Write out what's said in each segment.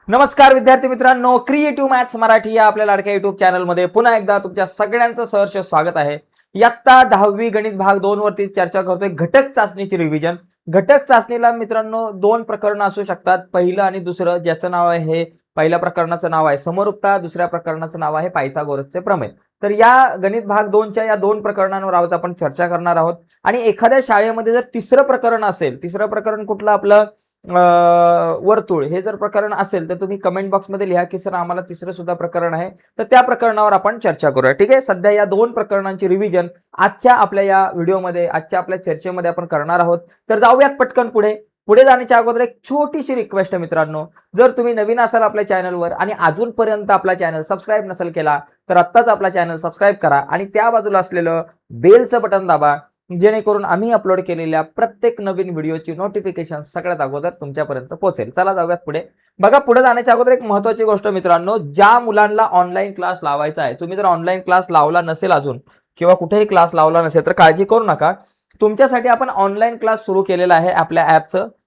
नमस्कार विद्यार्थी मित्रांनो, क्रिएटिव्ह मॅथ्स मराठी या आपल्या लाडक्या युट्यूब चॅनलमध्ये पुन्हा एकदा तुमच्या सगळ्यांचं सहर्ष स्वागत आहे. इयत्ता 10वी गणित भाग 2 वरती चर्चा करतोय घटक चाचणीची रिव्हिजन. घटक चाचणीला मित्रांनो दोन प्रकरण असू शकतात, पहिलं आणि दुसरं. ज्याचं नाव आहे, पहिल्या प्रकरणाचं नाव आहे समरूपता, दुसऱ्या प्रकरणाचं नाव आहे पायथागोरसचे प्रमेय. तर या गणित भाग 2च्या या दोन प्रकरणांवर आज आपण चर्चा करणार आहोत. आणि एखाद्या शाळेमध्ये जर तिसरं प्रकरण असेल, तिसरं प्रकरण कुठलं आपलं वर्तुळ, हे जर प्रकरण असेल तर तुम्ही कमेंट बॉक्समध्ये लिहा की सर आम्हाला तिसरं सुद्धा प्रकरण आहे, तर त्या प्रकरणावर आपण चर्चा करूया. ठीक आहे, सध्या या दोन प्रकरणांची रिव्हिजन आजच्या आपल्या या व्हिडिओमध्ये, आजच्या आपल्या चर्चेमध्ये आपण करणार आहोत. तर जाऊयात पटकन पुढे. पुढे जाण्याच्या अगोदर एक छोटीशी रिक्वेस्ट आहे मित्रांनो, जर तुम्ही नवीन असाल आपल्या चॅनलवर आणि अजूनपर्यंत आपला चॅनल सबस्क्राईब नसेल केला तर आत्ताच आपला चॅनल सबस्क्राईब करा आणि त्या बाजूला असलेलं बेलचं बटन दाबा, जेणेकरून आम्ही अपलोड केलेल्या प्रत्येक नवीन व्हिडिओची नोटिफिकेशन सगळ्यात अगोदर तुमच्यापर्यंत पोहोचेल. चला जाऊयात पुढे. बघा, पुढे जाण्याच्या अगोदर एक महत्त्वाची गोष्ट मित्रांनो, ज्या मुलांना ऑनलाईन क्लास लावायचा आहे, तुम्ही जर ऑनलाईन क्लास लावला नसेल अजून किंवा कुठेही क्लास लावला नसेल तर काळजी करू नका. तुमच्यासाठी आपण ऑनलाईन क्लास सुरू केलेला आहे आपल्या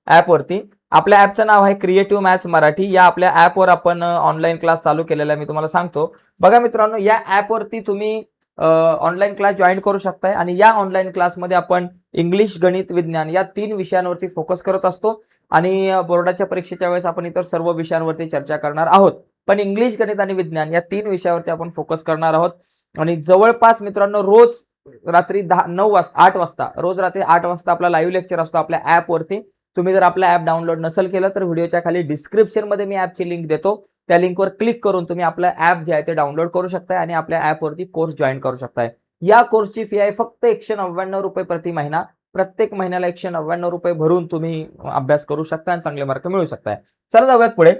ॲपवरती. आपल्या ॲपचं नाव आहे क्रिएटिव्ह मॅथ्स मराठी. या आपल्या ॲपवर आपण ऑनलाईन क्लास चालू केलेला आहे, मी तुम्हाला सांगतो. बघा मित्रांनो, या ॲपवरती तुम्ही ऑनलाईन क्लास जॉईन करू शकताय आणि या ऑनलाईन क्लासमध्ये आपण इंग्लिश, गणित, विज्ञान या 3 विषयांवरती फोकस करत असतो. आणि बोर्डाच्या परीक्षेच्या वेळेस आपण इतर सर्व विषयांवरती चर्चा करणार आहोत, पण इंग्लिश, गणित आणि विज्ञान या 3 विषयावरती आपण फोकस करणार आहोत. आणि जवळपास मित्रांनो रोज रात्री 8 वाजता रोज रात्री 8 वाजता आपला लाईव्ह लेक्चर असतो आपल्या ॲपवरती. तुम्ही जर आपला ॲप डाउनलोड नसेल केलं तर व्हिडिओच्या खाली डिस्क्रिप्शनमध्ये मी ॲपची लिंक देतो, त्या लिंकवर क्लिक करून तुम्ही आपलं ॲप जे आहे ते डाउनलोड करू शकताय आणि आपल्या ॲपवरती कोर्स जॉईन करू शकताय. या कोर्सची फी आहे फक्त 199 रुपये प्रति महिना. प्रत्येक महिन्याला 199 रुपये भरून तुम्ही अभ्यास करू शकता आणि चांगले मार्क मिळवू शकताय. चला जाऊयात पुढे.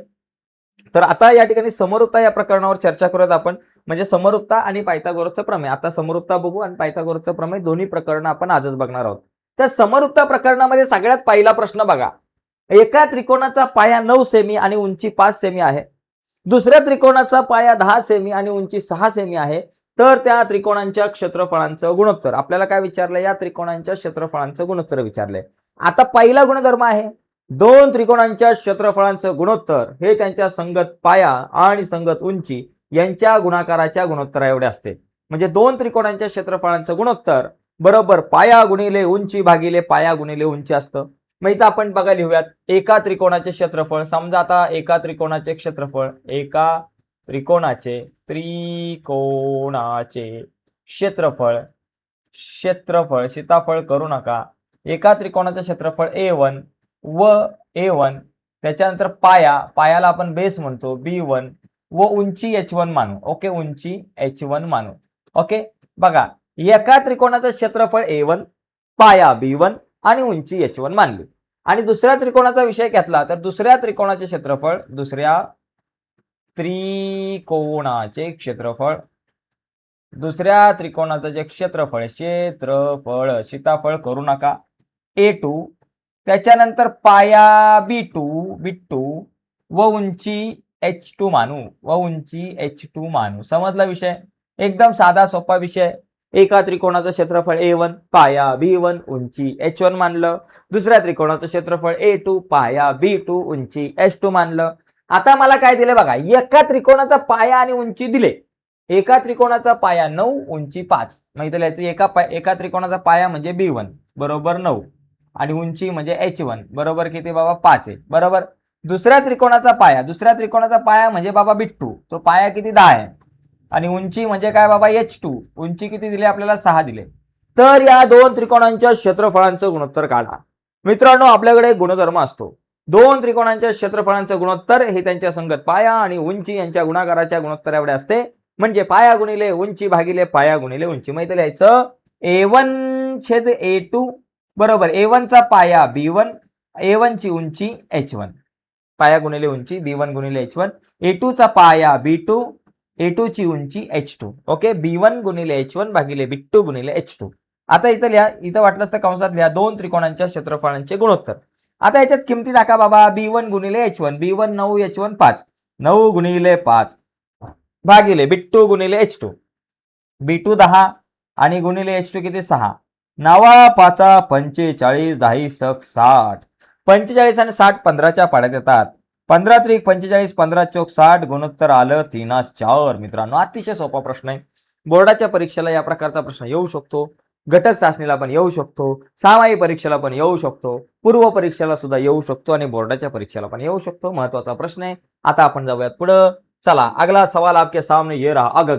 तर आता या ठिकाणी समरूपता या प्रकरणावर चर्चा करूयात आपण, म्हणजे समरूपता आणि पायथागोरसचं प्रमेय. आता समरूपता बघू आणि पायथागोरसचं प्रमेय, दोन्ही प्रकरणं आपण आजच बघणार आहोत. तर समरूपता प्रकरणामध्ये सगळ्यात पहिला प्रश्न बघा, एका त्रिकोणाचा पाया 9 सेमी आणि उंची 5 सेमी आहे. दुसऱ्या त्रिकोणाचा पाया 10 सेमी आणि उंची 6 सेमी आहे. तर त्या त्रिकोणांच्या क्षेत्रफळांचं गुणोत्तर. आपल्याला काय विचारलं, या त्रिकोणांच्या क्षेत्रफळांचं गुणोत्तर विचारलंय. आता पहिला गुणधर्म आहे, दोन त्रिकोणांच्या क्षेत्रफळांचं गुणोत्तर हे त्यांच्या संगत पाया आणि संगत उंची यांच्या गुणाकाराच्या गुणोत्तरा एवढे असते. म्हणजे दोन त्रिकोणांच्या क्षेत्रफळांचं गुणोत्तर बरोबर पाया गुणिले उंची भागिले पाया गुणिले उंची असतं. मग इथं आपण बघा लिहूयात, एका त्रिकोणाचे क्षेत्रफळ. समजा आता एका त्रिकोणाचे क्षेत्रफळ, एका त्रिकोणाचे क्षेत्रफळ, सीताफळ करू नका. एका त्रिकोणाचे क्षेत्रफळ A1 व A1, त्याच्यानंतर पायाला आपण बेस म्हणतो B1 व उंची H1 मानू. ओके, उंची H1 मानू. ओके, बघा, एका त्रिकोणाचं क्षेत्रफळ A1, पाया B1 आणि उंची H1 मानली. आणि दुसऱ्या त्रिकोणाचा विषय घेतला तर दुसऱ्या त्रिकोणाचे क्षेत्रफळ, दुसऱ्या त्रिकोणाचं जे क्षेत्रफळ, सीताफळ करू नका, A2, त्याच्यानंतर पाया B2 व उंची H2 मानू. समजला विषय? एकदम साधा सोपा विषय. एका त्रिकोणाचं क्षेत्रफळ A1, पाया B1, उंची H1 मानलं. दुसऱ्या त्रिकोणाचं क्षेत्रफळ A2, पाया B2, उंची H2 मानलं. आता मला काय दिले बघा, एका त्रिकोणाचा पाया आणि उंची दिले. एका त्रिकोणाचा पाया 9, उंची 5. मग इथं लिहायचं, एका त्रिकोणाचा पाया म्हणजे B1 बरोबर 9 आणि उंची म्हणजे H1 बरोबर किती बाबा 5 आहे, बरोबर. दुसऱ्या त्रिकोणाचा पाया म्हणजे बाबा B2, तो पाया किती 10 आहे आणि उंची म्हणजे काय बाबा H2, उंची किती दिली आपल्याला 6 दिले. तर या दोन त्रिकोणांच्या क्षेत्रफळांचं गुणोत्तर काढा. मित्रांनो, आपल्याकडे गुणधर्म असतो, दोन त्रिकोणांच्या क्षेत्रफळांचं गुणोत्तर हे त्यांच्या संगत पाया आणि उंची यांच्या गुणाकाराच्या गुणोत्तर एवढे असते. म्हणजे पाया गुणिले उंची भागिले पाया गुणिले उंची. मग इथे लिहायचं A1 छेद A2 बरोबर A1 चा पाया B1, A1 ची उंची H1, पाया गुणिले उंची B1 गुणिले H1, A2 चा पाया B2, A2 ची उंची H2. ओके, B1 गुणिले H1 भागिले B2 गुणिले H2. आता इथं लिहा, इथं वाटलंच तर कंसात लिहा, दोन त्रिकोणांच्या क्षेत्रफळांचे गुणोत्तर. आता याच्यात किमती टाका बाबा. B1 गुणिले H1, B1 9, H1 5, 9 गुणिले 5 भागिले B2 गुणिले H2, B2 10 आणि गुणिले H2 किती 6. 9 5 45, 10 60. 45 आणि 60 15च्या पाड्यात येतात. 15 त्रिक 45, 15 चौक 60, गुणोत्तर आलं 3/4. मित्रांनो अतिशय सोपा प्रश्न आहे. बोर्डाच्या परीक्षेला या प्रकारचा प्रश्न येऊ शकतो. घटक चाचणीला पण येऊ शकतो, सामायिक परीक्षेला पण येऊ शकतो, पूर्व परीक्षेला सुद्धा येऊ शकतो आणि बोर्डाच्या परीक्षेला पण येऊ शकतो. महत्वाचा प्रश्न आहे. आता आपण जाऊयात पुढं. चला अगला सवाल आपके सामने ये रहा. अग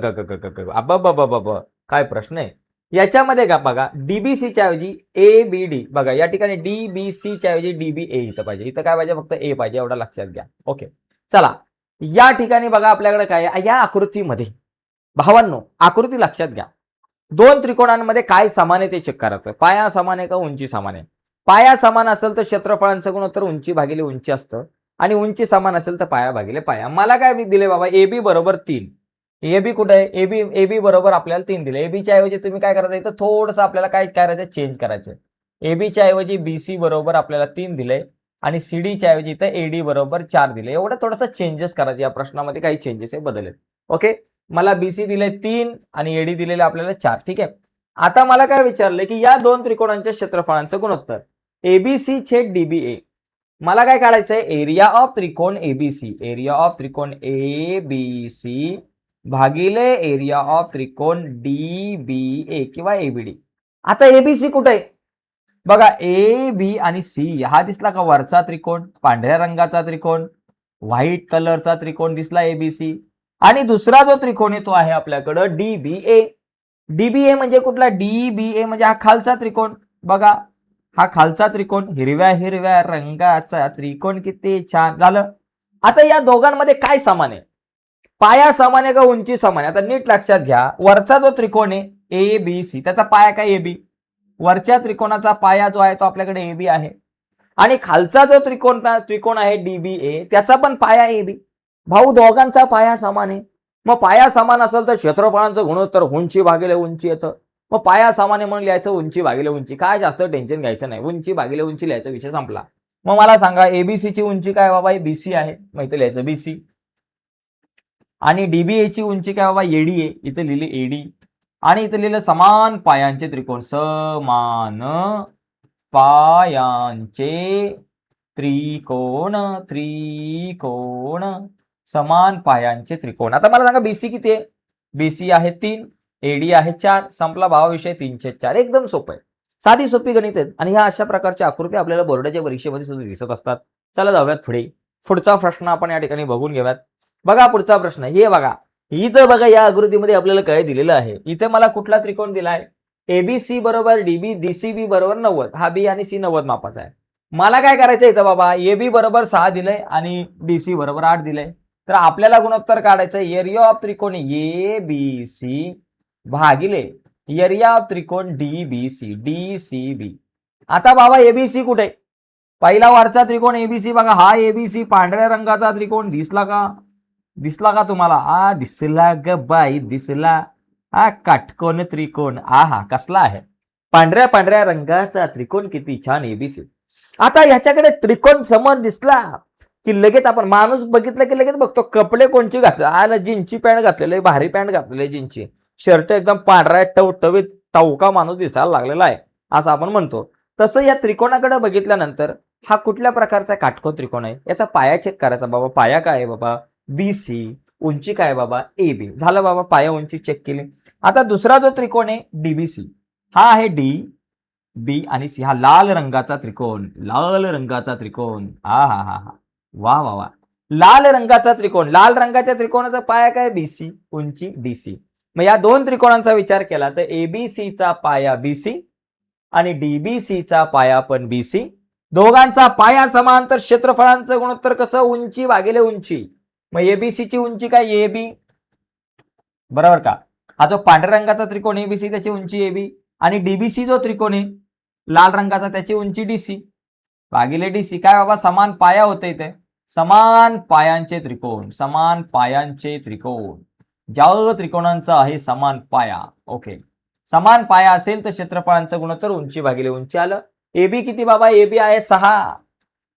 काय प्रश्न आहे याच्यामध्ये का बघा, डीबीसीच्या ऐवजी एबीडी बघा, या ठिकाणी डीबीसीच्या ऐवजी डीबीए इथं पाहिजे. इथं काय पाहिजे, फक्त ए पाहिजे, एवढा लक्षात घ्या. ओके चला या ठिकाणी बघा आपल्याकडे काय आहे, या आकृतीमध्ये भावांनो आकृती लक्षात घ्या. दोन त्रिकोणांमध्ये काय समान आहे ते चेक करायचं. पाया समान आहे का उंची समान आहे. पाया समान असेल तर क्षेत्रफळांचं गुणोत्तर उंची भागिले उंची असतं आणि उंची समान असेल तर पाया भागिले पाया. मला काय दिले बाबा, एबी बरोबर 3. एबी कुठे आहे, एबी बरोबर आपल्याला 3 दिले. एबीच्या ऐवजी तुम्ही काय करायचं, इथं थोडंसं आपल्याला काय करायचं, चेंज करायचं. एबीच्या ऐवजी बीसी बरोबर आपल्याला 3 दिले आणि सीडीच्या ऐवजी इथं एडी बरोबर 4 दिले. एवढं थोडंसं चेंजेस करायचे. या प्रश्नामध्ये काही चेंजेस आहे, बदल आहेत. ओके मला बीसी दिले 3 आणि एडी दिलेले आपल्याला 4. ठीक आहे. आता मला काय विचारलंय की या दोन त्रिकोणांच्या क्षेत्रफळांचं गुणोत्तर एबीसी छेद डीबीए. मला काय काढायचंय, एरिया ऑफ त्रिकोण एबीसी, एरिया ऑफ त्रिकोण एबीसी भागिले एरिया ऑफ त्रिकोण डीबीए किंवा एबीडी. आता एबीसी कुठे आहे बघा, ए बी आणि सी हा दिसला का वरचा त्रिकोण, पांढऱ्या रंगाचा त्रिकोण, व्हाईट कलरचा त्रिकोण दिसला एबीसी. आणि दुसरा जो त्रिकोण आहे तो आहे आपल्याकडं डीबीए. डीबीए म्हणजे कुठला, डीबीए म्हणजे हा खालचा त्रिकोण बघा, हा खालचा त्रिकोण हिरव्या हिरव्या रंगाचा त्रिकोण. किती छान झालं. आता या दोघांमध्ये काय समान आहे, पाया समान आहे का उंची समान आहे. आता नीट लक्षात घ्या, वरचा जो त्रिकोण आहे ए बी सी त्याचा पाया काय एबी, वरच्या त्रिकोणाचा पाया जो आहे तो आपल्याकडे एबी आहे आणि खालचा जो त्रिकोण आहे डीबीए त्याचा पण पाया एबी. भाऊ दोघांचा पाया समान आहे. मग पाया समान असेल तर क्षेत्रफळांचं गुणोत्तर उंची भागिले उंची येतं. मग पाया समान आहे म्हणून लिहायचं उंची भागिले उंची. काय जास्त टेन्शन घ्यायचं नाही, उंची भागिले उंची लिहायचा विषय संपला. मग मला सांगा एबीसीची उंची काय बाबा, बीसी आहे, मग इथं लिहायचं बीसी. आणि डीबीएची उंची काय बाबा, एडी आहे, इथं लिहिली एडी. आणि इथं लिहिलं समान पायांचे त्रिकोण, समान पायांचे त्रिकोण, त्रिकोण समान पायांचे त्रिकोण. आता मला सांगा बीसी किती आहे, बीसी आहे 3, एडी आहे 4, संपला भावाविषय 3/4. एकदम सोपं आहे, साधी सोपी गणित आहेत आणि ह्या अशा प्रकारच्या आकृती आपल्याला बोर्डाच्या परीक्षेमध्ये सुद्धा दिसत असतात. चला जाऊयात पुढे. पुढचा प्रश्न आपण या ठिकाणी बघून घेऊयात. बघा पुढचा प्रश्न हे बघा, इथं बघा या आकृतीमध्ये आपल्याला काय दिलेलं आहे. इथे मला कुठला त्रिकोण दिलाय, एबीसी बरोबर डीबी, डीसीबी बरोबर 90. हा बी आणि सी 90 मापाचा आहे. मला काय करायचं इथं बाबा, एबी बरोबर 6 दिलंय आणि डीसी बरोबर 8 दिलंय. तर आपल्याला गुणोत्तर काढायचं एरिया ऑफ त्रिकोण एबीसी भागिले एरिया ऑफ त्रिकोण डीबीसी, डीसीबी. आता बाबा एबीसी कुठे, पहिला वरचा त्रिकोण एबीसी बघा, हा एबीसी पांढऱ्या रंगाचा त्रिकोण दिसला का, दिसला का तुम्हाला, आ दिसला ग बाई दिसला. हा काटकोन त्रिकोण, हा कसला आहे, पांढऱ्या पांढऱ्या रंगाचा त्रिकोण, किती छान एबीसी. आता ह्याच्याकडे त्रिकोण समोर दिसला की लगेच आपण, माणूस बघितलं की लगेच बघतो कपडे कोणची घातले, आला जीन्सची पॅन्ट घातलेली, भारी पॅन्ट घातलेली जीन्सची, शर्ट एकदम पांढरा टवटवीत टवका माणूस दिसायला लागलेला आहे असं आपण म्हणतो. तसं या त्रिकोणाकडे बघितल्यानंतर हा कुठल्या प्रकारचा काटकोन त्रिकोण आहे याचा पाया चेक करायचा बाबा. पाया काय आहे बाबा, बीसी, उंची काय बाबा एबी. झालं बाबा, पाया उंची चेक केली. आता दुसरा जो त्रिकोण आहे डीबीसी, हा आहे डी बी आणि सी, हा लाल रंगाचा त्रिकोण, लाल रंगाचा त्रिकोण. हा हा हा हा वा वा वा, लाल रंगाचा त्रिकोण, लाल रंगाच्या त्रिकोणाचा पाया काय बीसी, उंची डीसी. मग या दोन त्रिकोणांचा विचार केला तर एबीसीचा पाया बीसी आणि डीबीसीचा पाया पण बीसी. दोघांचा पाया समान तर क्षेत्रफळांचं गुणोत्तर कसं, उंची भागिले उंची. मग एबीसीची उंची काय एबी, बरोबर का. हा जो पांढऱ्या रंगाचा त्रिकोण एबीसी त्याची उंची एबी आणि डीबीसी जो त्रिकोण आहे लाल रंगाचा त्याची उंची डीसी भागिले डीसी. काय बाबा, समान पाया होते इथे, समान पायांचे त्रिकोण, समान पायांचे त्रिकोण. ज्या त्रिकोणांचा आहे समान पाया, ओके, समान पाया असेल तर क्षेत्रफळांचं गुणोत्तर उंची भागिले उंची आलं. एबी किती बाबा, एबी आहे 6,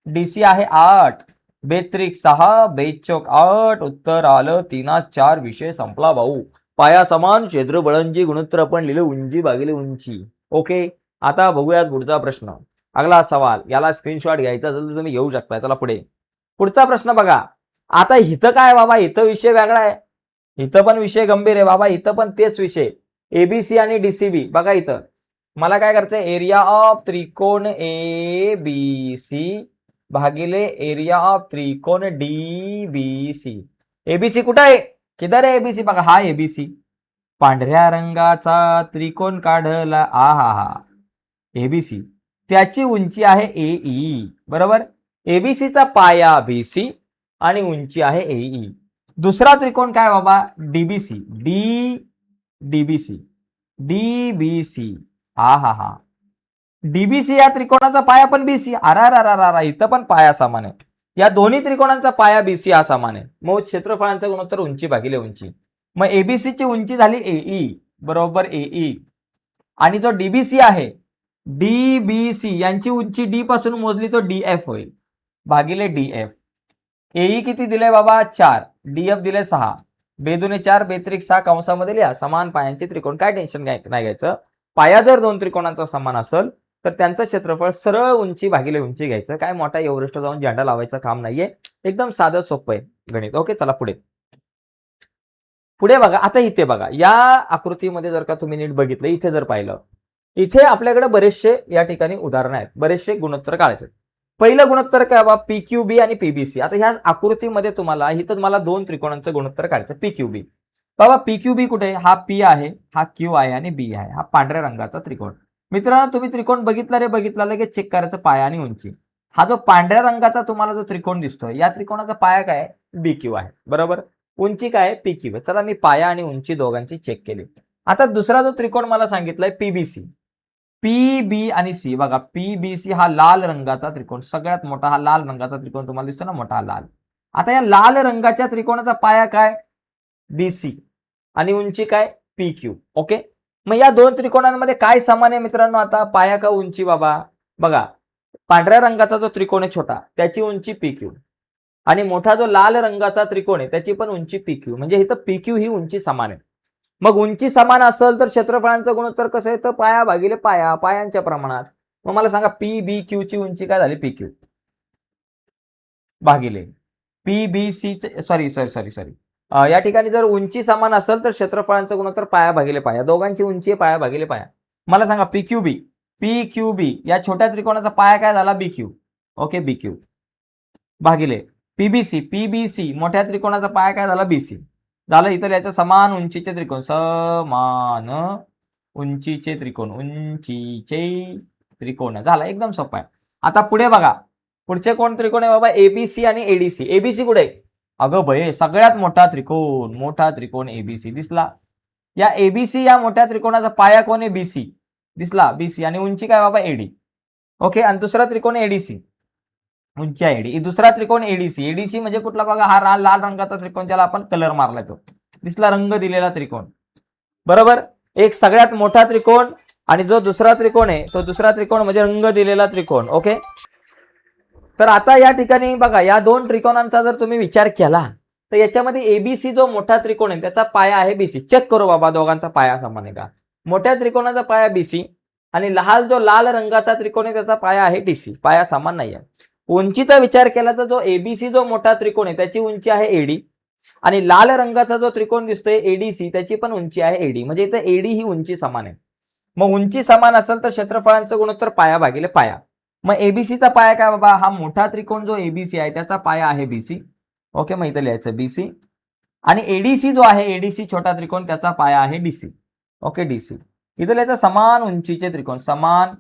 डीसी आहे 8, बेत्रिक 6, बेचोक 8, उत्तर आलं 3/4. विषय संपला भाऊ. पाया समान, क्षेत्रफळांची गुणोत्तर आपण लिहिलं उंची भागिले उंची. ओके, आता बघूयात पुढचा प्रश्न. अगला सवाल, याला स्क्रीनशॉट घ्यायचा असेल तर तुम्ही घेऊ शकता. चला पुढे. पुढचा प्रश्न बघा. आता इथं काय बाबा, इथं विषय वेगळा आहे, इथं पण विषय गंभीर आहे बाबा, इथं पण तेच विषय एबीसी आणि डीसीबी. बघा इथं मला काय करायचंय, एरिया ऑफ त्रिकोण एबीसी भागिले एरिया ऑफ त्रिकोण डीबीसी. एबीसी कुठं आहे, किधर आहे एबीसी, बघा हा एबीसी. पांढऱ्या रंगाचा त्रिकोण काढला, आ हा हा एबीसी, त्याची उंची आहे एई, बरोबर. एबीसीचा पाया बीसी आणि उंची आहे एई. दुसरा त्रिकोण काय बाबा, डीबीसी, डीबीसी, डीबीसी, हा हा हा डीबीसी या त्रिकोणाचा पाया पण बीसी. अरा इथं पण पाया समान आहे. या दोन्ही त्रिकोणांचा पाया बीसी हा समान आहे. मग क्षेत्रफळांचा गुणोत्तर उंची भागिले उंची. मग एबीसी ची उंची झाली एई बरोबर एई, आणि जो डीबीसी आहे डीबीसी यांची उंची डी पासून मोजली तो डीएफ होईल भागिले डीएफ. एई किती दिले बाबा 4, डीएफ दिले 6, बेदुने 4 बेत्रिक 6 कंसामध्ये लिहा. समान पायांचे त्रिकोण, काय टेन्शन नाही घ्यायचं. पाया जर दोन त्रिकोणांचा समान असेल तर त्यांचं क्षेत्रफळ सरळ उंची भागिले उंची घ्यायचं. काय मोठा एव्हरेस्ट जाऊन झेंडा लावायचं काम नाहीये, एकदम साधं सोपं आहे गणित. ओके चला पुढे पुढे बघा. आता इथे बघा, या आकृतीमध्ये जर का तुम्ही नीट बघितलं, इथे जर पाहिलं, इथे आपल्याकडे बरेचसे या ठिकाणी उदाहरणं आहेत, बरेचसे गुणोत्तर काढायचे. पहिलं गुणोत्तर काय बाबा, पीक्यूबी आणि पीबीसी. आता ह्या आकृतीमध्ये तुम्हाला इथं मला दोन त्रिकोणांचं गुणोत्तर काढायचं. पीक्यूबी बाबा, पीक्यूबी कुठे, हा पी आहे, हा क्यू आहे आणि बी आहे, हा पांढऱ्या रंगाचा त्रिकोण. मित्रांनो तुम्ही त्रिकोण बघितला रे, बघितला लगेच चेक करायचं पाया आणि उंची. हा जो पांढऱ्या रंगाचा तुम्हाला जो त्रिकोण दिसतोय, या त्रिकोणाचा पाया काय, बी क्यू आहे, बरोबर. उंची काय, पी क्यू. चला मी पाया आणि उंची दोघांची चेक केली. आता दुसरा जो त्रिकोण मला सांगितलाय पीबीसी, पी बी आणि सी. बघा पीबीसी हा लाल रंगाचा त्रिकोण, सगळ्यात मोठा हा लाल रंगाचा त्रिकोण तुम्हाला दिसतो ना, मोठा लाल. आता या लाल रंगाच्या त्रिकोणाचा पाया काय, बीसी, आणि उंची काय, पी क्यू. ओके, मग या दोन त्रिकोणांमध्ये काय समान आहे मित्रांनो, आता पाया का उंची बाबा. बघा पांढऱ्या रंगाचा जो त्रिकोण आहे छोटा, त्याची उंची पी क्यू, आणि मोठा जो लाल रंगाचा त्रिकोण आहे त्याची पण उंची पी क्यू. म्हणजे इथं पी क्यू ही उंची समान आहे. मग उंची समान असेल तर क्षेत्रफळांचं गुणोत्तर कसं आहे, तर पाया भागिले पाया, पायांच्या प्रमाणात. मग मला सांगा पी बी क्यू ची उंची काय झाली, पी क्यू भागिले पी बी सी, सॉरी या ठिकाणी जर उंची समान असेल तर क्षेत्रफळांचं गुणोत्तर पाया भागिले पाया, दोघांची उंची आहे पाया भागिले पाया. मला सांगा पी क्यू बी या छोट्या त्रिकोणाचा पाया काय झाला, बी क्यू. ओके, बी क्यू भागिले पीबीसी मोठ्या त्रिकोणाचा पाया काय झाला, बीसी. झालं. इतर याच्या समान उंचीचे त्रिकोण, समान उंचीचे त्रिकोण झाला, एकदम सोपा आहे. आता पुढे बघा, पुढचे कोण त्रिकोण आहे बाबा, एबीसी आणि एडीसी. एबीसी कुठे, अगं भय सगळ्यात मोठा त्रिकोण एबीसी दिसला. या एबीसी या मोठ्या त्रिकोणाचा पाया कोण आहे, बीसी दिसला, बीसी, आणि उंची काय बाबा, एडी. ओके, आणि दुसरा त्रिकोण एडीसी, उंची आहे एडी. दुसरा त्रिकोण एडीसी, एडीसी म्हणजे कुठला बघा, हा लाल रंगाचा त्रिकोण, ज्याला आपण कलर मारलाय तो दिसला, रंग दिलेला त्रिकोण, बरोबर. एक सगळ्यात मोठा त्रिकोण, आणि जो दुसरा त्रिकोण आहे तो दुसरा त्रिकोण म्हणजे रंग दिलेला त्रिकोण. ओके, तर आता या ठिकाणी बघा, या दोन त्रिकोणांचा जर तुम्ही विचार केला तर याच्यामध्ये एबीसी जो मोठा त्रिकोण आहे त्याचा पाया आहे बीसी. चेक करू बाबा दोघांचा पाया समान आहे का. मोठ्या त्रिकोणाचा पाया बीसी आणि लाल रंगाचा त्रिकोण आहे त्याचा पाया आहे डीसी, पाया समान नाही आहे. उंचीचा विचार केला तर जो एबीसी जो मोठा त्रिकोण आहे त्याची उंची आहे एडी, आणि लाल रंगाचा जो त्रिकोण दिसतोय एडीसी त्याची पण उंची आहे एडी. म्हणजे इथे एडी ही उंची समान आहे. मग उंची समान असेल तर क्षेत्रफळांचं गुणोत्तर पाया भागिले पाया. मग एबीसीचा पाया काय बाबा, हा मोठा त्रिकोण जो एबीसी आहे त्याचा पाया आहे बीसी. ओके, मग इथं लिहायचं बीसी, आणि एडीसी जो आहे एडीसी छोटा त्रिकोण त्याचा पाया आहे डीसी. Okay, DC. इथं लिहायचं समान उंचीचे त्रिकोण, समान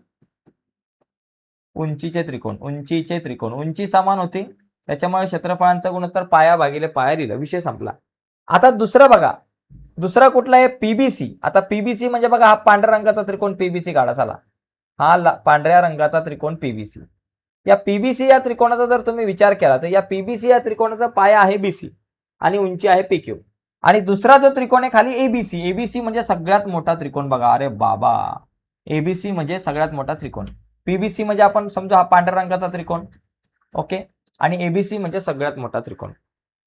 उंचीचे त्रिकोण, उंची समान होती त्याच्यामुळे क्षेत्रफळांचा गुणोत्तर पाया भागिले पाया लिहिलं, विषय संपला. आता दुसरं बघा, दुसरा कुठला आहे, पीबीसी. आता पीबीसी म्हणजे बघा, हा पांढऱ्या रंगाचा त्रिकोण पीबीसी काढा. चला, हा पांढऱ्या रंगाचा त्रिकोण पीबीसी. या पीबीसी या त्रिकोणाचा जर तुम्ही विचार केला तर या पीबीसी या त्रिकोणाचा पाया आहे बीसी आणि उंची आहे पीक्यू. आणि दुसरा जो त्रिकोण आहे खाली एबीसी, एबीसी म्हणजे सगळ्यात मोठा त्रिकोण. बघा, अरे बाबा, एबीसी म्हणजे सगळ्यात मोठा त्रिकोण. पीबीसी म्हणजे आपण समजा हा पांढऱ्या रंगाचा त्रिकोण, ओके, आणि एबीसी म्हणजे सगळ्यात मोठा त्रिकोण.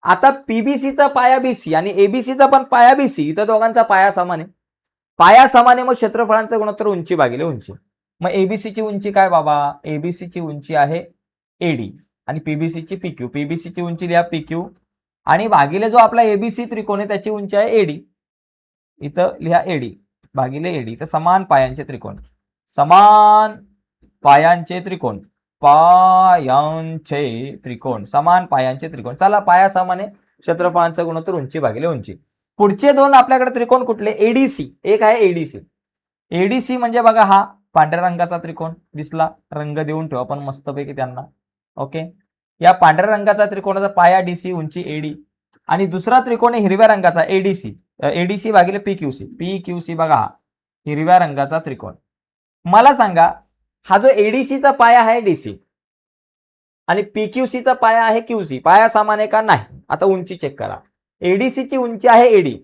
आता पीबीसीचा पाया बीसी आणि एबीसीचा पण पाया बीसी, इथं दोघांचा पाया समान आहे. पाया समान आहे, मग क्षेत्रफळांचं गुणोत्तर उंची भागिले उंची. मग एबीसीची उंची काय बाबा, एबीसीची उंची आहे एडी, आणि पीबीसीची पीक्यू, पीबीसीची उंची लिहा पीक्यू आणि भागिले जो आपला एबीसी त्रिकोण आहे त्याची उंची आहे एडी, इथं लिहा एडी भागिले एडी. तर समान पायांचे त्रिकोण, समान पायांचे त्रिकोण, पायांचे त्रिकोण, समान पायांचे त्रिकोण. चला पाया समान आहे, क्षेत्रफळांचा गुणोत्तर उंची भागिले उंची. पुढचे दोन आपल्याकडे त्रिकोण कुठले? एडीसी, एक आहे एडीसी. एडीसी म्हणजे बघा हा पांढऱ्या रंगाचा त्रिकोण दिसला, रंग देऊन ठेवा पण मस्तपैकी त्यांना. ओके, या पांढऱ्या रंगाचा त्रिकोणाचा पाया डीसी, उंची एडी. आणि दुसरा त्रिकोण आहे हिरव्या रंगाचा एडीसी, एडीसी भागिले पीक्यूसी, पीक्यूसी बघा हा हिरव्या रंगाचा त्रिकोण. मला सांगा हा जो एडीसीचा पाया आहे डीसी आणि पीक्यूसीचा पाया आहे क्यूसी, पाया समान आहे का? नाही. आता उंची चेक करा, एडीसीची उंची आहे एडी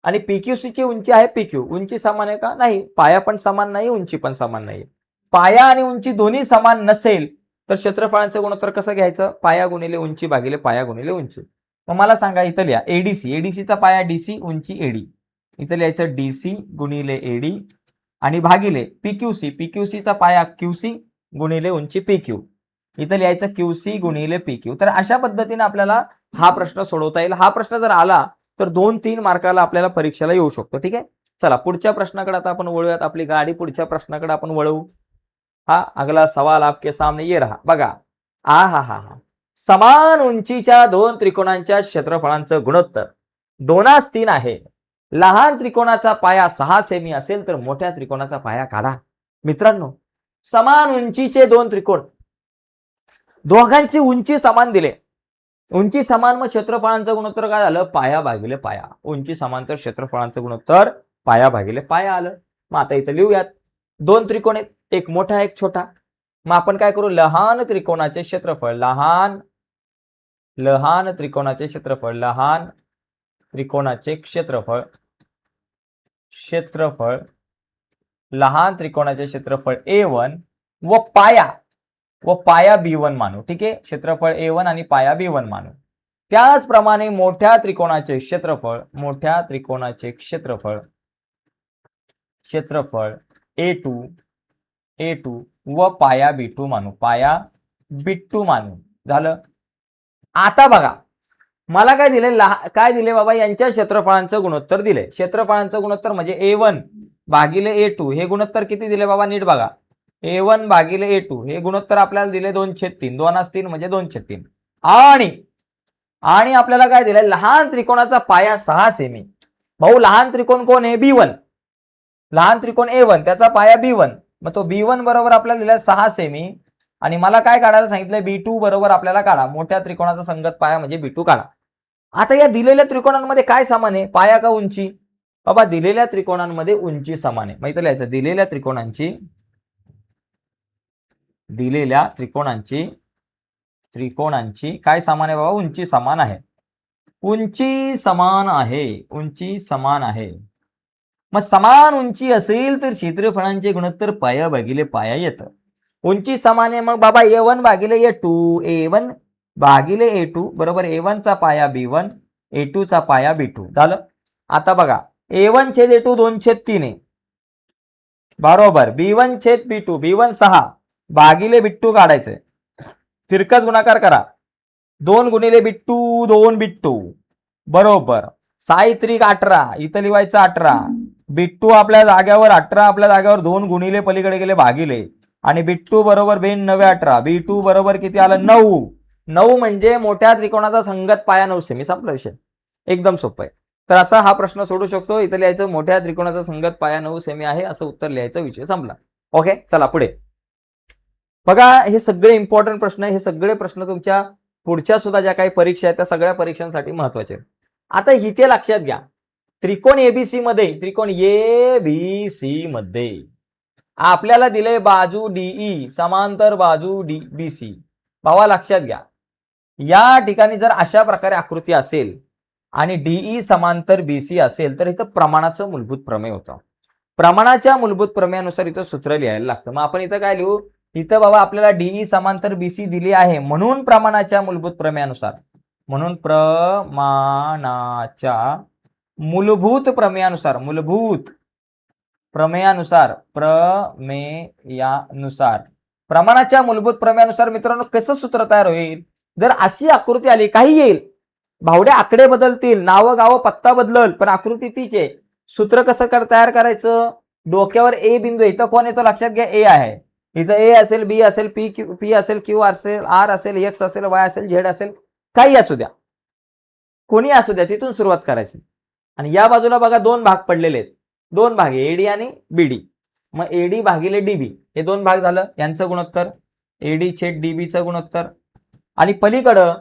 आणि पीक्यूसीची उंची आहे पीक्यू, उंची समान आहे का? नाही. पाया पण समान नाही, उंची पण समान नाही. पाया आणि उंची दोन्ही समान नसेल तर क्षेत्रफळांचं गुणोत्तर कसं घ्यायचं? पाया गुणिले उंची भागिले पाया गुणिले उंची. मग मला सांगा इथं लिहा एडीसी, एडीसीचा पाया डीसी, उंची एडी, इथं लिहायचं डीसी गुणिले एडी आणि भागिले पीक्यूसी, पीक्यूसीचा पाया क्यूसी गुणिले उंची पीक्यू, इथं लिहायचं क्यूसी गुणिले पीक्यू. तर अशा पद्धतीने आपल्याला हा प्रश्न सोडवता येईल. हा प्रश्न जर आला तर 2-3 मार्काला आपल्याला परीक्षेला येऊ शकतो. ठीक आहे, चला पुढच्या प्रश्नाकडे आता आपण वळूयात. आपली गाडी पुढच्या प्रश्नाकडे आपण वळवू. हा अगला सवाल आपके सामने ये रहा. बघा, आ हा हा हा समान उंचीच्या दोन त्रिकोणांच्या क्षेत्रफळांचं गुणोत्तर 2:3 आहे. लहान त्रिकोणाचा पाया 6 सेमी असेल तर मोठ्या त्रिकोणाचा पाया काढा. मित्रांनो, समान उंचीचे दोन त्रिकोण, दोघांची उंची समान दिले, उंची समान, मग क्षेत्रफळांचं गुणोत्तर काय झालं? पाया भागिले पाया. उंची समान तर क्षेत्रफळांचं गुणोत्तर पाया भागिले पाया आलं. मग आता इथं लिहूयात, दोन त्रिकोण आहेत, एक मोठा एक छोटा. मग आपण काय करू? लहान त्रिकोणाचे क्षेत्रफळ, लहान त्रिकोणाचे क्षेत्रफळ, लहान त्रिकोणाचे क्षेत्रफळ, लहान त्रिकोणाचे क्षेत्रफळ A1 व पाया B1 मानू. ठीक आहे, क्षेत्रफळ A1 आणि पाया B1 मानू. त्याचप्रमाणे मोठ्या त्रिकोणाचे क्षेत्रफळ, A2 व पाया B2 मानू, पाया B2 मानू. झालं. आता बघा मला काय दिले? काय दिले बाबा? यांच्या क्षेत्रफळांचं गुणोत्तर दिले. क्षेत्रफळांचं गुणोत्तर म्हणजे A1 भागिले A2, हे गुणोत्तर किती दिले बाबा? नीट बघा, A1 भागिले A2 हे गुणोत्तर आपल्याला दिले 2/3, 2:3 म्हणजे 2/3. आणि आपल्याला काय दिलंय? लहान त्रिकोणाचा पाया 6 सेमी. भाऊ लहान त्रिकोण कोण आहे? B1. लहान त्रिकोण A1 त्याचा पाया B1, मग तो B1 बरोबर आपल्याला दिलाय 6 सेमी. आणि मला काय काढायला सांगितलंय? B2 बरोबर आपल्याला काढा, मोठ्या त्रिकोणाचा संगत पाया म्हणजे B2 काढा. आता या दिलेल्या त्रिकोणांमध्ये काय समान आहे? पाया का उंची? बाबा दिलेल्या त्रिकोणांमध्ये उंची समान आहे. मग इथं लिहायचं दिलेल्या त्रिकोणांची काय समान आहे बाबा? उंची समान आहे. उंची समान आहे. मग समान उंची असेल तर क्षेत्रफळांचे गुणोत्तर पाया भागिले पाया येतं. उंची समान आहे, मग बाबा A1 भागिले A2 बरोबर A1 चा पाया B1, A2 चा पाया B2. झालं. आता बघा A1 छेद A2 2/3 आहे बरोबर, B1 छेद B2, B1 6 भागिले B2 काढायचंय, तिरकस गुणाकार करा. 2 गुणिले B2 2 B2 बरोबर 6 18, इथं लिहायचं 18. B2 आपल्या जाग्यावर 18, आपल्या जाग्यावर 2 गुणिले पलीकडे गेले भागिले, आणि B2 बरोबर 9 18, B2 बरोबर किती आलं? 9 म्हणजे मोठ्या त्रिकोणाचा संगत पाया 9 सेमी. संपला विषय, एकदम सोपं आहे. तर असा हा प्रश्न सोडू शकतो. इथं लिहायचं मोठ्या त्रिकोणाचा संगत पाया 9 सेमी आहे, असं उत्तर लिहायचं, विषय संपला. ओके, चला पुढे बघा. हे सगळे इम्पॉर्टंट प्रश्न आहे. हे सगळे प्रश्न तुमच्या पुढच्या सुद्धा ज्या काही परीक्षा आहेत त्या सगळ्या परीक्षांसाठी महत्वाचे आहेत. आता इथे लक्षात घ्या, त्रिकोण एबीसी मध्ये आपल्याला दिले बाजू डीई समांतर बाजू बीसी. भावा लक्षात घ्या, या ठिकाणी जर अशा प्रकारे आकृती असेल आणि डीई समांतर बीसी असेल तर इथं प्रमाणाचं मूलभूत प्रमेय होतं. प्रमाणाच्या मूलभूत प्रमेयानुसार इथं सूत्र लिहायला लागतं. मग आपण इथं काय लिहू? इथं बाबा आपल्याला डीई समांतर बीसी दिली आहे, म्हणून प्रमाणाच्या मूलभूत प्रमेयानुसार, मूलभूत प्रमेयानुसार प्रमाणाच्या मूलभूत प्रमेयानुसार मित्रांनो कसं सूत्र तयार होईल? जर अशी आकृती आली, काही येईल, भावड्या आकडे बदलतील, नावं गावं पत्ता बदलल, पण आकृती तीच आहे. सूत्र कसं तयार करायचं? डोक्यावर ए बिंदू, इथं कोण येतो लक्षात घ्या, ए आहे. इथं ए असेल, बी असेल, पी असेल, क्यू असेल, आर असेल, एक्स असेल, वाय असेल, झेड असेल, काही असू द्या, कोणी असू द्या, तिथून सुरुवात करायची. आणि या बाजूला बघा दोन भाग पडलेले आहेत, दोन भाग, एडी आणि बीडी. मग एडी भागिले डीबी हे दोन भाग झालं, यांचं गुणोत्तर एडी छेद डीबीचं गुणोत्तर, आणि पलीकडं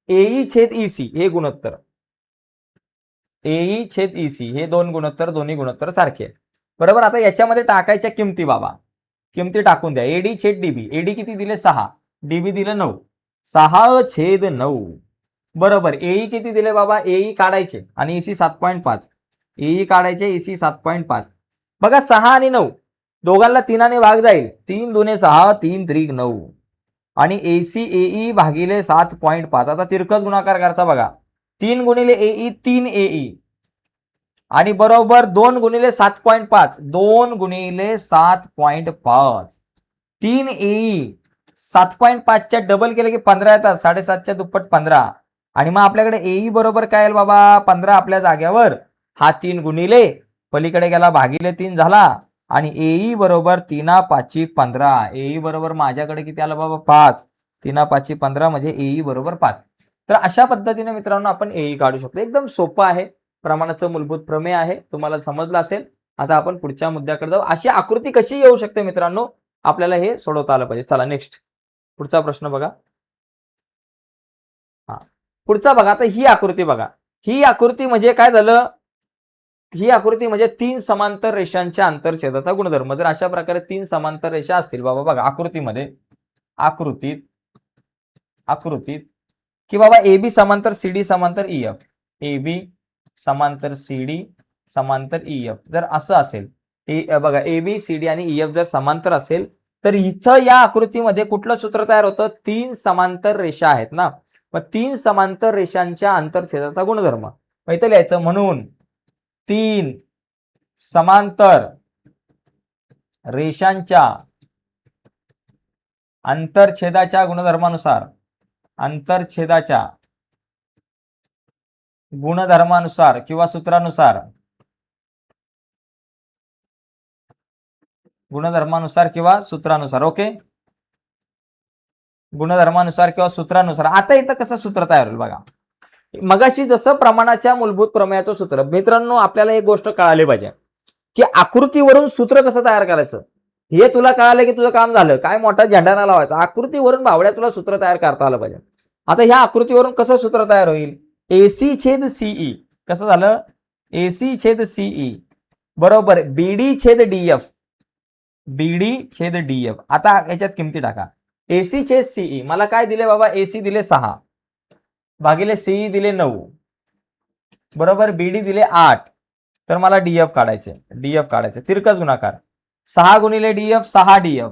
एई छेद ईसी हे गुणोत्तर, एई छेद ईसी हे दोन गुणोत्तर, दोन्ही गुणोत्तर सारखे आहेत. बरोबर. आता याच्यामध्ये टाकायच्या किमती बाबा, किमती टाकून द्या. एडी छेद डीबी, एडी किती दिले 6, डीबी दिले 9, 6/9. बरोबर. एई किती दिले बाबा? एई काढायचे आणि ईसी 7.5, एई काढायचे, ईसी 7.5. बघा 6 आणि 9 दोघांना 3ने भाग जाईल, 3 दुने 6, 3 त्रिक 9, आणि एसी एई भागिले 7.5. आता तिरकस गुणाकार करायचा बघा, 3 गुणिले एई 3 एई, आणि बरोबर 2 गुणिले 7.5, 2 गुणिले 7.5, 3 एई 7.5च्या डबल केले की 15 येतात, 7.5च्या दुप्पट 15. आणि मग आपल्याकडे एई बरोबर काय येईल बाबा? 15 आपल्या जाग्यावर, हा 3 गुणिले पलीकडे गेला भागिले 3 झाला, आणि एई बरोबर 3×5 15. एई बरोबर माझ्याकडे किती आलं बाबा? 5. 3×5 15 म्हणजे एई बरोबर 5. तर अशा पद्धतीने मित्रांनो आपण एई काढू शकतो. एकदम सोपं आहे, प्रमाणाचं मूलभूत प्रमेय आहे, तुम्हाला समजलं असेल. आता आपण पुढच्या मुद्द्याकडे जाऊ. अशी आकृती कशी येऊ शकते मित्रांनो, आपल्याला हे सोडवता आलं पाहिजे. चला नेक्स्ट, पुढचा प्रश्न बघा. हा, पुढचा बघा. आता ही आकृती बघा, ही आकृती म्हणजे काय झालं? ही आकृती म्हणजे 3 समांतर रेषांच्या आंतरछेदाचा गुणधर्म. जर अशा प्रकारे 3 समांतर रेषा असतील बाबा, बघा आकृतीमध्ये, आकृतीत की बाबा AB समांतर CD समांतर EF, AB समांतर CD समांतर EF, जर असं असेल, बघा AB CD आणि EF जर समांतर असेल, तर इथं या आकृतीमध्ये कुठलं सूत्र तयार होतं? 3 समांतर रेषा आहेत ना, मग 3 समांतर रेषांच्या आंतरछेदाचा गुणधर्म. मग इथं लिहायचं, म्हणून 3 समांतर रेषांच्या आंतरछेदाच्या गुणधर्मानुसार किंवा सूत्रानुसार, ओके, गुणधर्मानुसार किंवा सूत्रानुसार. आता इथं कसं सूत्र तयार होईल बघा, मगाशी जसं प्रमाणाच्या मूलभूत प्रमेयाचं सूत्र. मित्रांनो आपल्याला एक गोष्ट कळाली पाहिजे की आकृतीवरून सूत्र कसं तयार करायचं, हे तुला कळालं की तुझं काम झालं. काय मोठा झेंडा ना लावायचा, आकृतीवरून भावड्या तुला सूत्र तयार करता आलं पाहिजे. आता ह्या आकृतीवरून कसं सूत्र तयार होईल? AC छेद CE, कसं झालं? AC छेद CE बरोबर BD छेद DF. आता याच्यात किमती टाका. AC छेद CE मला काय दिले बाबा? AC दिले 6 भागिले CE दिले 9 बरोबर, BD दिले 8, तर मला DF काढायचे, तिरकस गुणाकार, 6 गुणिले DF 6DF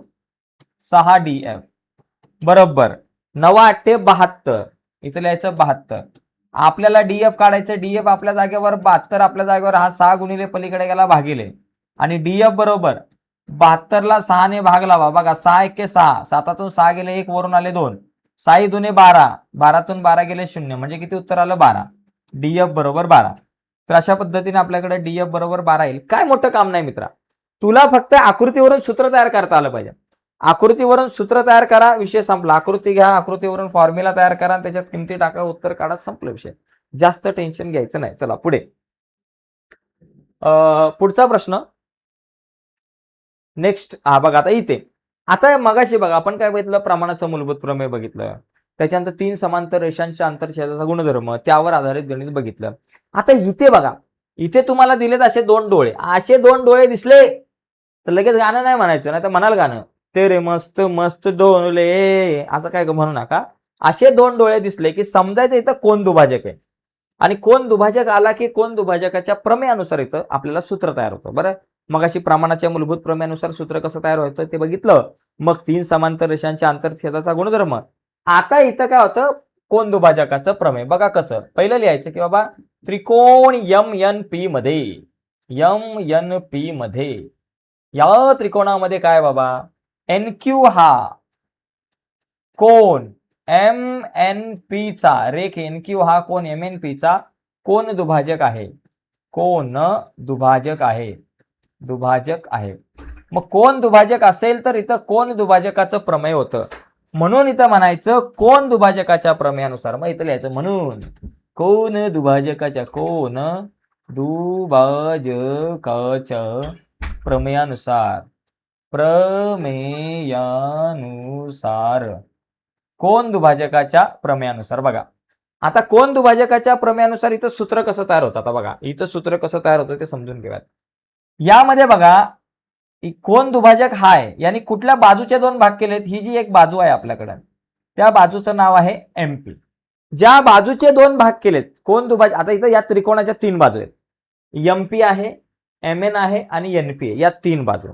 बरोबर 9×8 72, इथं लिहायचं 72. आपल्याला DF काढायचं, DF आपल्या जागेवर 72, आपल्या जागेवर हा 6 गुणिले पलीकडे गेला भागिले, आणि DF बरोबर 72ला 6ने भाग लावा. बघा 6 1 6, 7तून 6 गेले 1, वरून आले 2, 6 दुने 12, 12तून 12 गेले 0, म्हणजे किती उत्तर आलं? 12. DF बरोबर 12. तर अशा पद्धतीने आपल्याकडे DF बरोबर 12 येईल. काय मोठं काम नाही मित्रा, तुला फक्त आकृतीवरून सूत्र तयार करता आलं पाहिजे. आकृतीवरून सूत्र तयार करा, विषय संपला. आकृती घ्या, आकृतीवरून फॉर्म्युला तयार करा, त्याच्यात किमती टाका, उत्तर काढा, संपलं विषय. जास्त टेन्शन घ्यायचं नाही. चला पुढे, पुढचा प्रश्न नेक्स्ट. हा बघा, आता इथे, आता मगाशी बघा आपण काय बघितलं? प्रमाणाचं मूलभूत प्रमेय बघितलं, त्याच्यानंतर 3 समांतर रेषांच्या आंतरछेदाचा गुणधर्म, त्यावर आधारित गणित बघितलं. आता इथे बघा, इथे तुम्हाला दिलेत असे 2 डोळे. असे 2 डोळे दिसले तर लगेच गाणं नाही म्हणायचं, नाही तर म्हणाल गाणं, तेरे मस्त मस्त डोळे, असं काय म्हणू नका. असे 2 डोळे दिसले की समजायचं इथं कोण दुभाजक आहे, आणि कोण दुभाजक आला की कोण दुभाजकाच्या प्रमेयानुसार इथं आपल्याला सूत्र तयार होतं. बरं, मग अशी प्रमाणाच्या मूलभूत प्रमेयानुसार सूत्र कसं तयार होतं ते बघितलं. मग 3 समांतर रेषांच्या आंतरछेदाचा गुणधर्म. आता इथं काय होतं? कोण दुभाजकाचं प्रमेय. बघा कसं, पहिलं लिहायचं की बाबा त्रिकोण MNP मध्ये, या त्रिकोणामध्ये काय बाबा? NQ हा कोन एम एन पी चा, रेख एन क्यू हा कोन एम एन पी चा कोन दुभाजक आहे. कोन दुभाजक आहे, दुभाजक आहे. मग कोन दुभाजक असेल तर इथं कोन दुभाजकाचं प्रमेय होतं, म्हणून इथं म्हणायचं कोन दुभाजकाच्या प्रमेयानुसार. मग इथं लिहायचं म्हणून कोन दुभाजकाच्या, कोन दुभाजकाच्या प्रमेयानुसार, प्रमेयानुसार, कोन दुभाजकाच्या प्रमेयानुसार. बघा आता कोन दुभाजकाच्या प्रमेयानुसार इथं सूत्र कसं तयार होतं. आता बघा इथं सूत्र कसं तयार होतं ते समजून घेऊयात. यामध्ये बघा कोन दुभाजक हा आहे, यानी कुठल्या बाजूचे दोन भाग केलेत. ही जी एक बाजू आहे आपल्याकडे, त्या बाजूचं नाव आहे एमपी. ज्या बाजूचे दोन भाग केलेत कोन दुभाजक, आता इथं या त्रिकोणाच्या तीन बाजू आहेत, एमपी आहे, एम एन आहे आणि एनपी आहे. या तीन बाजू,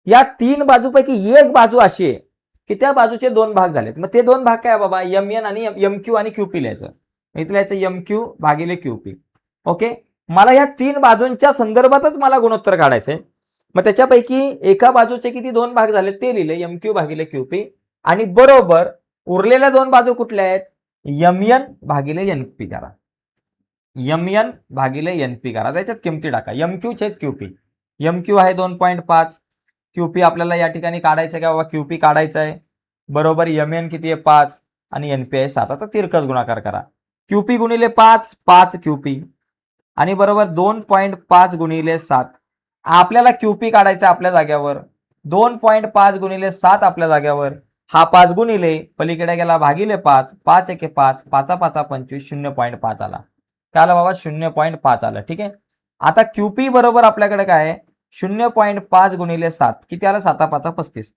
या तीन बाजूपैकी एक बाजू अशी आहे की त्या बाजूचे दोन भाग झालेत. मग ते दोन भाग काय बाबा, एम एन आणि एम क्यू आणि क्यूपी लिहायचं. इथं लिहायचं एम क्यू भागिले क्यूपी. ओके, मला या तीन बाजूंच्या संदर्भातच मला गुणोत्तर काढायचंय. मग त्याच्यापैकी एका बाजूचे किती दोन भाग झाले ते लिहिले, एम क्यू भागिले क्यूपी, आणि बरोबर उरलेल्या दोन बाजू कुठल्या आहेत, एम एन भागिले एनपी करा. एम एन भागिले एनपी करा, त्याच्यात किमती टाका. एम क्यू छेद क्यूपी, एम क्यू आहे 2.5, क्यूपी आपल्याला या ठिकाणी काढायचं का बाबा, क्यूपी काढायचं आहे. बरोबर एम एन किती आहे 5 आणि एनपी आहे 7. आता तिरकस गुणाकार करा. क्यूपी गुणिले 5, 5 क्यूपी, आणि बरोबर 2.5 गुणिले 7. आपल्याला क्यूपी काढायचा आपल्या जाग्यावर, 2.5 गुणिले 7 आपल्या जाग्यावर, हा 5 गुणिले पलीकडे गेला भागिले 5, 5 एके 5, 5 5 25, 0.5 आला. काय आला बाबा, 0.5 आलं. ठीक आहे, आता क्यूपी बरोबर आपल्याकडे काय आहे, 0.5 गुणिले 7 किती आलं, 7 5 35.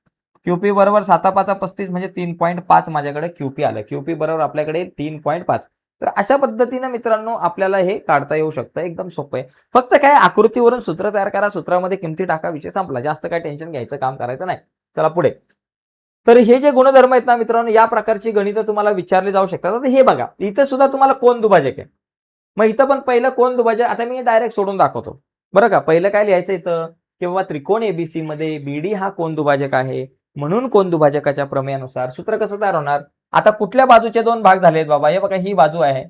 क्यूपी बरोबर 7 5 35 म्हणजे 3.5 माझ्याकडे क्यूपी आलं. क्यूपी बरोबर आपल्याकडे 3.5. तर अशा पद्धतीने मित्रांनो आपल्याला हे काढता येऊ शकतं. एकदम सोपं आहे. फक्त काय आकृतीवरून सूत्र तयार करा, सूत्रामध्ये किमती टाका, विषय संपला. जास्त काय टेन्शन घ्यायचं काम करायचं नाही. चला पुढे. तर हे जे गुणधर्म आहेत ना मित्रांनो, या प्रकारची गणितं तुम्हाला विचारली जाऊ शकतात. आता हे बघा, इथं सुद्धा तुम्हाला कोन दुभाजक आहे. मग इथं पण पहिलं कोन दुभाजक, आता मी डायरेक्ट सोडून दाखवतो बरं का. पहिलं काय लिहायचं इथं, किंवा त्रिकोण एबीसी मध्ये बीडी हा कोन दुभाजक आहे, म्हणून कोन दुभाजकाच्या प्रमेयानुसार सूत्र कसं तयार होणार. आता कुठल्या बाजूचे दोन भाग झालेत बाबा, हे बघा ही बाजू आहे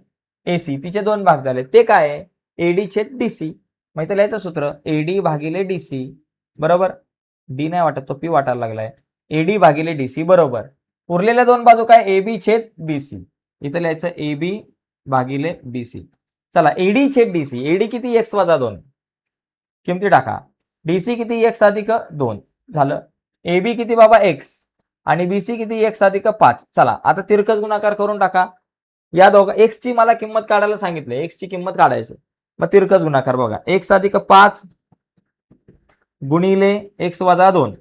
एसी, तिचे दोन भाग झाले, ते काय आहे, एडी छेद डीसी. मग इथं लिहायचं सूत्र एडी भागिले डीसी, बरोबर. डी नाही वाटत, तो पी वाटायला लागलाय. एडी भागिले डीसी बरोबर उरलेल्या दोन बाजू काय, एबी छेद बीसी. इथं लिहायचं एबी भागिले बीसी. चला एडी छेद डीसी, एडी किती एक्स वजा 2, किमती टाका. डीसी किती एक्स अधिक 2 झालं. एबी किती बाबा एक्स आणि बीसी किती एक्स अधिक 5. चला आता तिरकस गुणाकार करून टाका. या दोघा एक्स ची मला किंमत काढायला सांगितले, एक्स ची किंमत काढायची. मग तिरकस गुणाकार बघा, एक्स अधिक 5 गुणिले एक्स वजा 2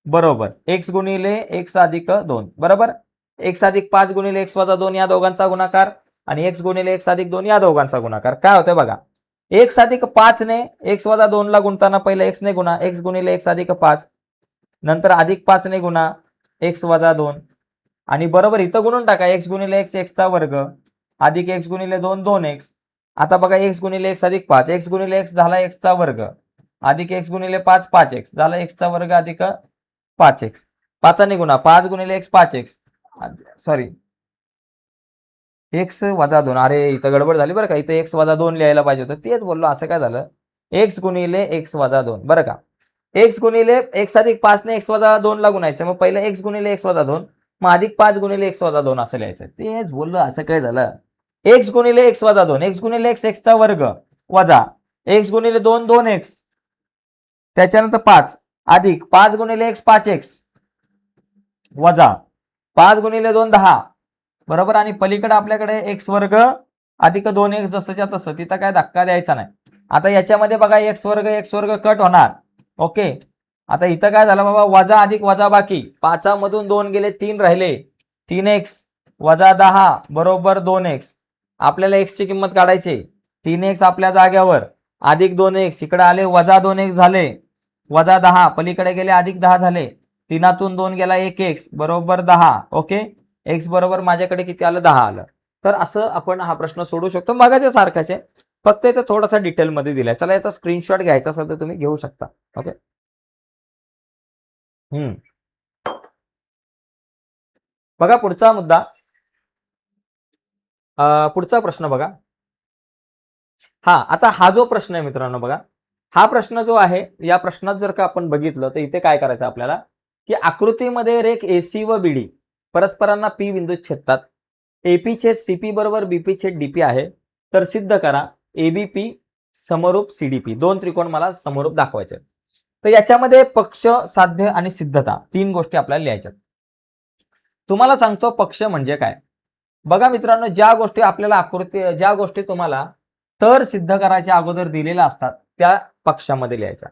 बरोबर एक्स गुणिले एक्स अधिक 2 बरोबर. एक्स अधिक 5 गुणिले एक्स वजा 2 या दोघांचा गुणाकार, आणि एक्स गुणिले एक्स अधिक 2 या दोघांचा गुणाकार. काय होतंय बघा, एक्स अधिक 5 ने एक्स वजा 2 ला गुणताना पहिला एक्स ने गुणा, एक्स गुणिले एक्स अधिक 5, नंतर अधिक 5 ने गुणा एक्स वजा 2, आणि बरोबर इथं गुणून टाका, एक्स गुणिले एक्स एक्सचा वर्ग अधिक एक्स गुणिले 2 2x. आता बघा एक्स गुणिले एक्स अधिक 5, एक्स गुणिले एक्स झाला एक्सचा वर्ग अधिक एक्स गुणिले 5 5x झाला एक्सचा वर्ग अधिक 5x. 5 ने गुणा, 5 गुणिले एक्स 5x, सॉरी एक्स वजा 2. अरे इथं गडबड झाली बरं का, इथं एक्स वजा 2 लिहायला पाहिजे होतं, तेच बोललो. असं काय झालं, एक्स गुणिले एक्स वजा 2 बरं का. एक्स गुणिले एक्स अधिक 5 ने एक्स वजा 2 ला गुणायचं, मग पहिलं एक्स गुणिले एक्स वजा 2, मग अधिक 5 गुणिले एक्स वजा 2 असं लिहायचं. तेच बोललो, असं काय झालं. एक्स गुणिले एक्स वजा 2, एक्स गुणिले एक्स एक्सचा वर्ग वजा एक्स गुणिले 2 2x, त्याच्यानंतर 5 अधिक 5 गुणिले एक्स 5x वजा 5 गुणिले 2 10 बरोबर. आणि पलीकडे आपल्याकडे एक्स वर्ग अधिक 2x जसंच्या तसं, तिथं काय धक्का द्यायचा नाही. आता याच्यामध्ये बघा एक्स वर्ग कट होणार. ओके, आता इथं काय झालं बाबा, वजा अधिक वजा बाकी, 5 मधून 2 गेले 3 राहिले, 3x वजा 10 बरोबर 2x. आपल्याला x ची किंमत काढायची, 3x आपल्या जाग्यावर अधिक 2x, इकडे आले वजा 2x झाले, वजा 10 पलीकडे गेले अधिक 10 झाले, 3तून 2 गेला 1x बरोबर 10. ओके, x बरोबर माझ्याकडे किती आलं, 10 आलं. तर असं आपण हा प्रश्न सोडू शकतो, मगाच्या सारखाच आहे, फक्त इथं थोडासा डिटेलमध्ये दिलाय. चला याचा स्क्रीनशॉट घ्यायचा असेल तर तुम्ही घेऊ शकता. ओके, बघा पुढचा मुद्दा, पुढचा प्रश्न बघा. हा, आता हा जो प्रश्न आहे मित्रांनो बघा, हा प्रश्न जो आहे, या प्रश्नात जर का आपण बघितलं तर इथे काय करायचं आपल्याला, की आकृतीमध्ये रेख एसी व बीडी परस्परांना पी बिंदूत छेदतात. एपी छेद सीपी बरोबर बीपी छेद डीपी आहे, तर सिद्ध करा एबीपी समरूप सीडीपी. दोन त्रिकोण मला समरूप दाखवायचे. तर याच्यामध्ये पक्ष, साध्य आणि सिद्धता तीन गोष्टी आपल्याला लिहायच्यात. तुम्हाला सांगतो पक्ष म्हणजे काय. बघा मित्रांनो, ज्या गोष्टी आपल्याला ज्या गोष्टी तुम्हाला तर सिद्ध करायच्या अगोदर दिलेल्या असतात त्या पक्षामध्ये लिहायच्या.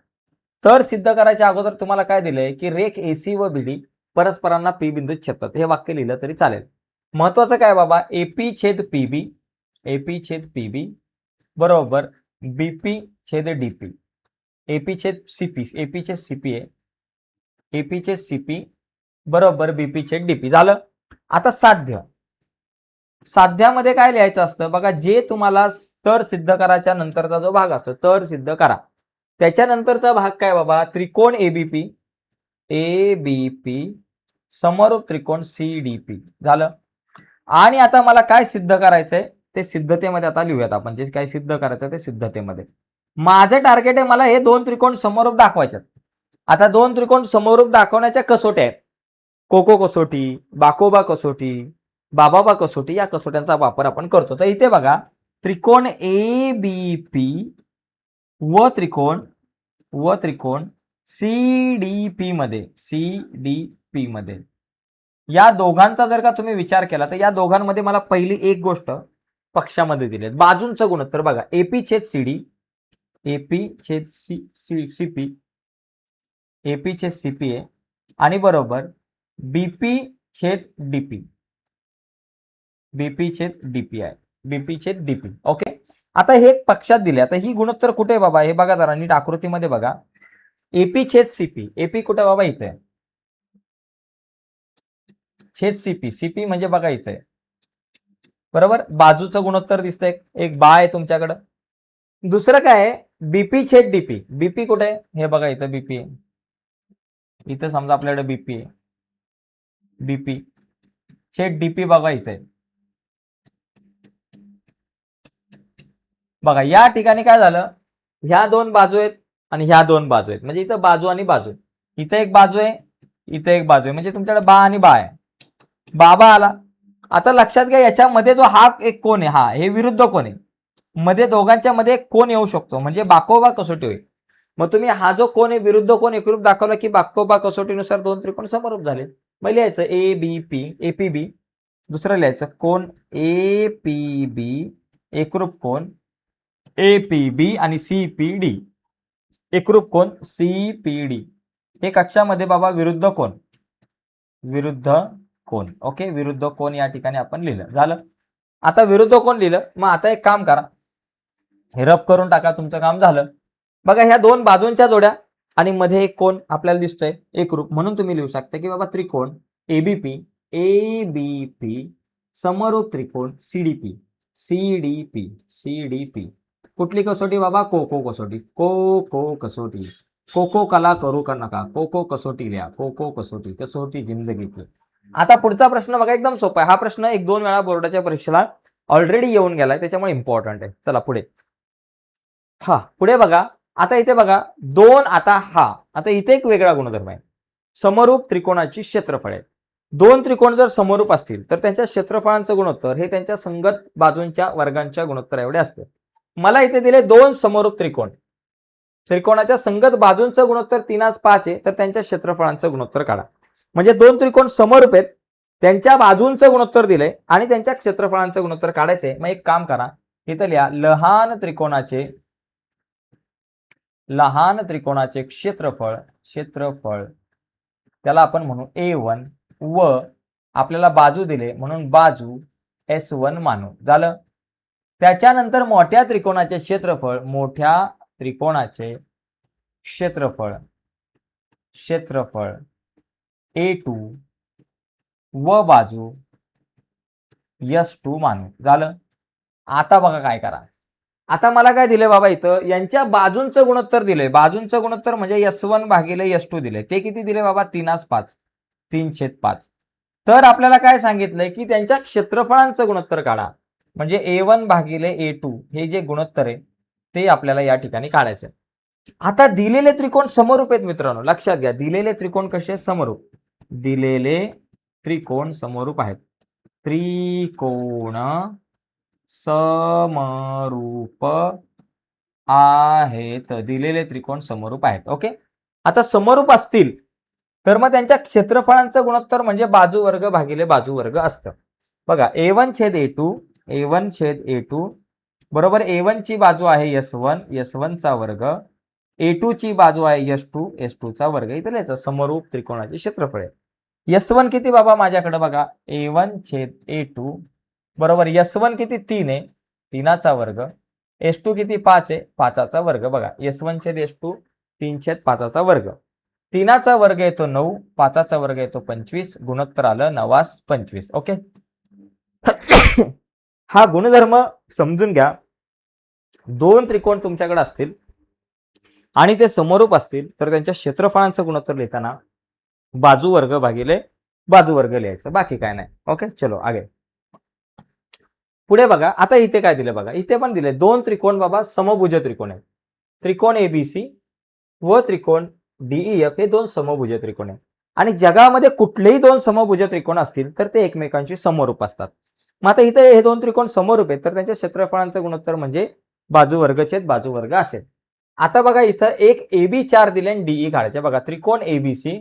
तर सिद्ध करायच्या अगोदर तुम्हाला काय दिलंय, की रेख एसी व बीडी परस्परांना पी बिंदूत छेदतात. हे वाक्य लिहिलं तरी चालेल. महत्वाचं काय बाबा, एपी छेद पीबी, एपी छेद पीबी बरोबर बीपी छेद डीपी, एपी छेद सीपी, एपी छेद सीपी आहे, एपी छेद सीपी बरोबर बीपी छेद डीपी झालं. आता साध्य, साध्यामध्ये काय लिहायचं असतं बघा, जे तुम्हाला तर सिद्ध करायच्या नंतरचा जो भाग असतो तर सिद्ध करा, त्याच्यानंतरचा भाग काय बाबा, त्रिकोण एबीपी, एबीपी समरूप त्रिकोण सीडीपी झालं. आणि आता मला काय सिद्ध करायचंय ते सिद्धतेमध्ये आता लिहूयात आपण. जे काय सिद्ध करायचं ते सिद्धतेमध्ये. माझं टार्गेट आहे, मला हे दोन त्रिकोण समरूप दाखवायचे. आता दोन त्रिकोण समरूप दाखवण्याच्या कसोट्या आहेत. कोको कसोटी, बाकोबा कसोटी, बाबाबा कसोटी, या कसोट्यांचा वापर आपण करतो. तर इथे बघा, त्रिकोण ए बी पी व त्रिकोण सीडीपी मध्ये या दोघांचा जर का तुम्ही विचार केला तर या दोघांमध्ये मला पहिली एक गोष्ट पक्षामध्ये दिली, बाजूंचं गुणोत्तर बघा, एपी छेद सीडी, एपी छेद सीपी, एपी छेद सीपी आहे आणि बरोबर बीपी छेद डीपी, बीपी छेद डीपी आहे, बीपी छेद डीपी. ओके, आता हे पक्षात दिले. आता ही गुणोत्तर कुठे आहे बाबा, हे बघा जरा नीट आकृतीमध्ये बघा. एपी छेद सीपी, एपी कुठे बाबा, इथे आहे. छेद सीपी, सीपी म्हणजे बघा इथे बरोबर. बाजूचं गुणोत्तर दिसतंय, एक बा आहे तुमच्याकडं. दुसरं काय आहे, बीपी छेद डीपी, बीपी कुठे आहे, हे बघा इथं बीपी आहे. इथं समजा आपल्याकडे बीपी आहे, बीपी छेद डीपी बघा इथे. बघा या ठिकाणी काय झालं, ह्या दोन बाजू आहेत आणि ह्या दोन बाजू आहेत, म्हणजे इथं बाजू आणि बाजू, इथं एक बाजू आहे, इथं एक बाजू आहे, म्हणजे तुमच्याकडे बा आणि बा आहे. बाबा आला. आता लक्षात घ्या, याच्यामध्ये जो हा एक कोण आहे, हा हे विरुद्ध कोण आहे, मध्ये दोघांच्या मध्ये एक कोण येऊ शकतो, म्हणजे बाकोबा कसोटी होईल. मग तुम्ही हा जो कोण आहे विरुद्ध कोण एकरूप दाखवला की बाकोबा कसोटीनुसार दोन त्रिकोण समरूप झाले. मग लिहायचं ए बी पी, एपीबी. दुसरं लिहायचं कोण एपीबी एकरूप कोण एपीबी आणि सीपीडी एकरूप कोण सीपीडी. हे कक्षामध्ये बाबा विरुद्ध कोण, विरुद्ध कोण. ओके, विरुद्ध कोण या ठिकाणी आपण लिहिलं झालं. आता विरुद्ध कोण लिहिलं, मग आता एक काम करा, हे रफ करून टाका, तुमचं काम झालं. बघा ह्या दोन बाजूंच्या जोड्या आणि मध्ये एक कोण आपल्याला दिसतोय एकरूप, म्हणून तुम्ही लिहू शकता की बाबा त्रिकोण एबीपी, एबीपी समरूप त्रिकोण सीडीपी, सीडीपी, सीडीपी. कुठली कसोटी बाबा, कोको कसोटी, कोको कसोटी. कोको कला करू का नका, कोको कसोटी लिहा, कोको कसोटी, कसोटी जिंदगीची. आता पुढचा प्रश्न बघा, एकदम सोपा आहे हा प्रश्न, एक दोन वेळा बोर्डाच्या परीक्षेला ऑलरेडी येऊन गेलाय, त्याच्यामुळे इम्पॉर्टंट आहे. चला पुढे. हा पुढे बघा, आता इथे बघा दोन, आता इथे एक वेगळा गुणधर्म आहे, समरूप त्रिकोणाची क्षेत्रफळ आहे. दोन त्रिकोण जर समरूप असतील तर त्यांच्या क्षेत्रफळांचं गुणोत्तर हे त्यांच्या संगत बाजूंच्या वर्गांच्या गुणोत्तर एवढे असते. मला इथे दिले दोन समरूप त्रिकोण, त्रिकोणाच्या संगत बाजूंचं गुणोत्तर 3:5 आहे, तर त्यांच्या क्षेत्रफळांचं गुणोत्तर काढा. म्हणजे दोन त्रिकोण समरूप आहेत, त्यांच्या बाजूंचं गुणोत्तर दिलंय आणि त्यांच्या क्षेत्रफळांचं गुणोत्तर काढायचंय. मग एक काम करा, इथं लिहा लहान त्रिकोणाचे क्षेत्रफळ, त्याला आपण म्हणू A1 व आपल्याला बाजू दिले म्हणून बाजू S1 मानू झालं. त्याच्यानंतर मोठ्या त्रिकोणाचे क्षेत्रफळ, क्षेत्रफळ A2 व बाजू S2 मानू झालं. आता बघा काय करा, आता मला काय दिले बाबा, इथं यांच्या बाजूंचं गुणोत्तर दिले, बाजूंचं गुणोत्तर म्हणजे S1 भागिले S2 दिले. ते किती दिले बाबा, 3:5, 3/5. तर आपल्याला काय सांगितलंय की त्यांच्या क्षेत्रफळांचं गुणोत्तर काढा. म्हणजे A1 भागिले A2 हे जे गुणोत्तर आहे ते आपल्याला या ठिकाणी काढायचं. आता दिलेले त्रिकोण समरूप आहेत मित्रांनो, लक्षात घ्या. दिलेले त्रिकोण कसे समरूप, दिलेले त्रिकोण समरूप आहेत. त्रिकोण समरूप आहेत, दिलेले त्रिकोण समरूप आहेत. ओके, आता समरूप असतील तर मग त्यांच्या क्षेत्रफळांचं गुणोत्तर म्हणजे बाजू वर्ग भागिले बाजू वर्ग असतं. बघा A1 छेद A2, A1 छेद A2 बरोबर. A1 ची बाजू आहे S1, S1 चा वर्ग. A2 ची बाजू आहे S2, S2 चा वर्ग. इथे लिहायचं समरूप त्रिकोणाचे क्षेत्रफळ आहे. S1 किती बाबा माझ्याकडे बघा, A1 छेद A2 बरोबर. S1 किती 3 आहे, 3चा वर्ग. S2 किती 5 आहे, 5चा वर्ग. बघा S1 छेद S2 3 छेद 5चा वर्ग. 3चा वर्ग येतो 9, 5चा वर्ग येतो 25, गुणोत्तर आलं 9 25. ओके, हा गुणधर्म समजून घ्या. दोन त्रिकोण तुमच्याकडे असतील आणि ते समरूप असतील तर त्यांच्या क्षेत्रफळांचं गुणोत्तर लिहिताना बाजू वर्ग भागिले बाजू वर्ग लिहायचं, बाकी काय नाही. ओके, चलो आगे. पुढे बघा, आता इथे काय दिले बघा, इथे पण दिले दोन त्रिकोण बाबा समभुज त्रिकोण आहे. त्रिकोण ABC व त्रिकोण DEF हे दोन समभुज त्रिकोण आहे. आणि जगामध्ये कुठलेही दोन समभुज त्रिकोण असतील तर ते एकमेकांशी समरूप असतात. मग आता इथे हे दोन त्रिकोण समरूप आहेत तर त्यांच्या क्षेत्रफळांचं गुणोत्तर म्हणजे बाजू वर्ग छेद बाजू वर्ग असेल. आता बघा इथं एक AB4 दिले आणि DE काढायचे. बघा त्रिकोण ABC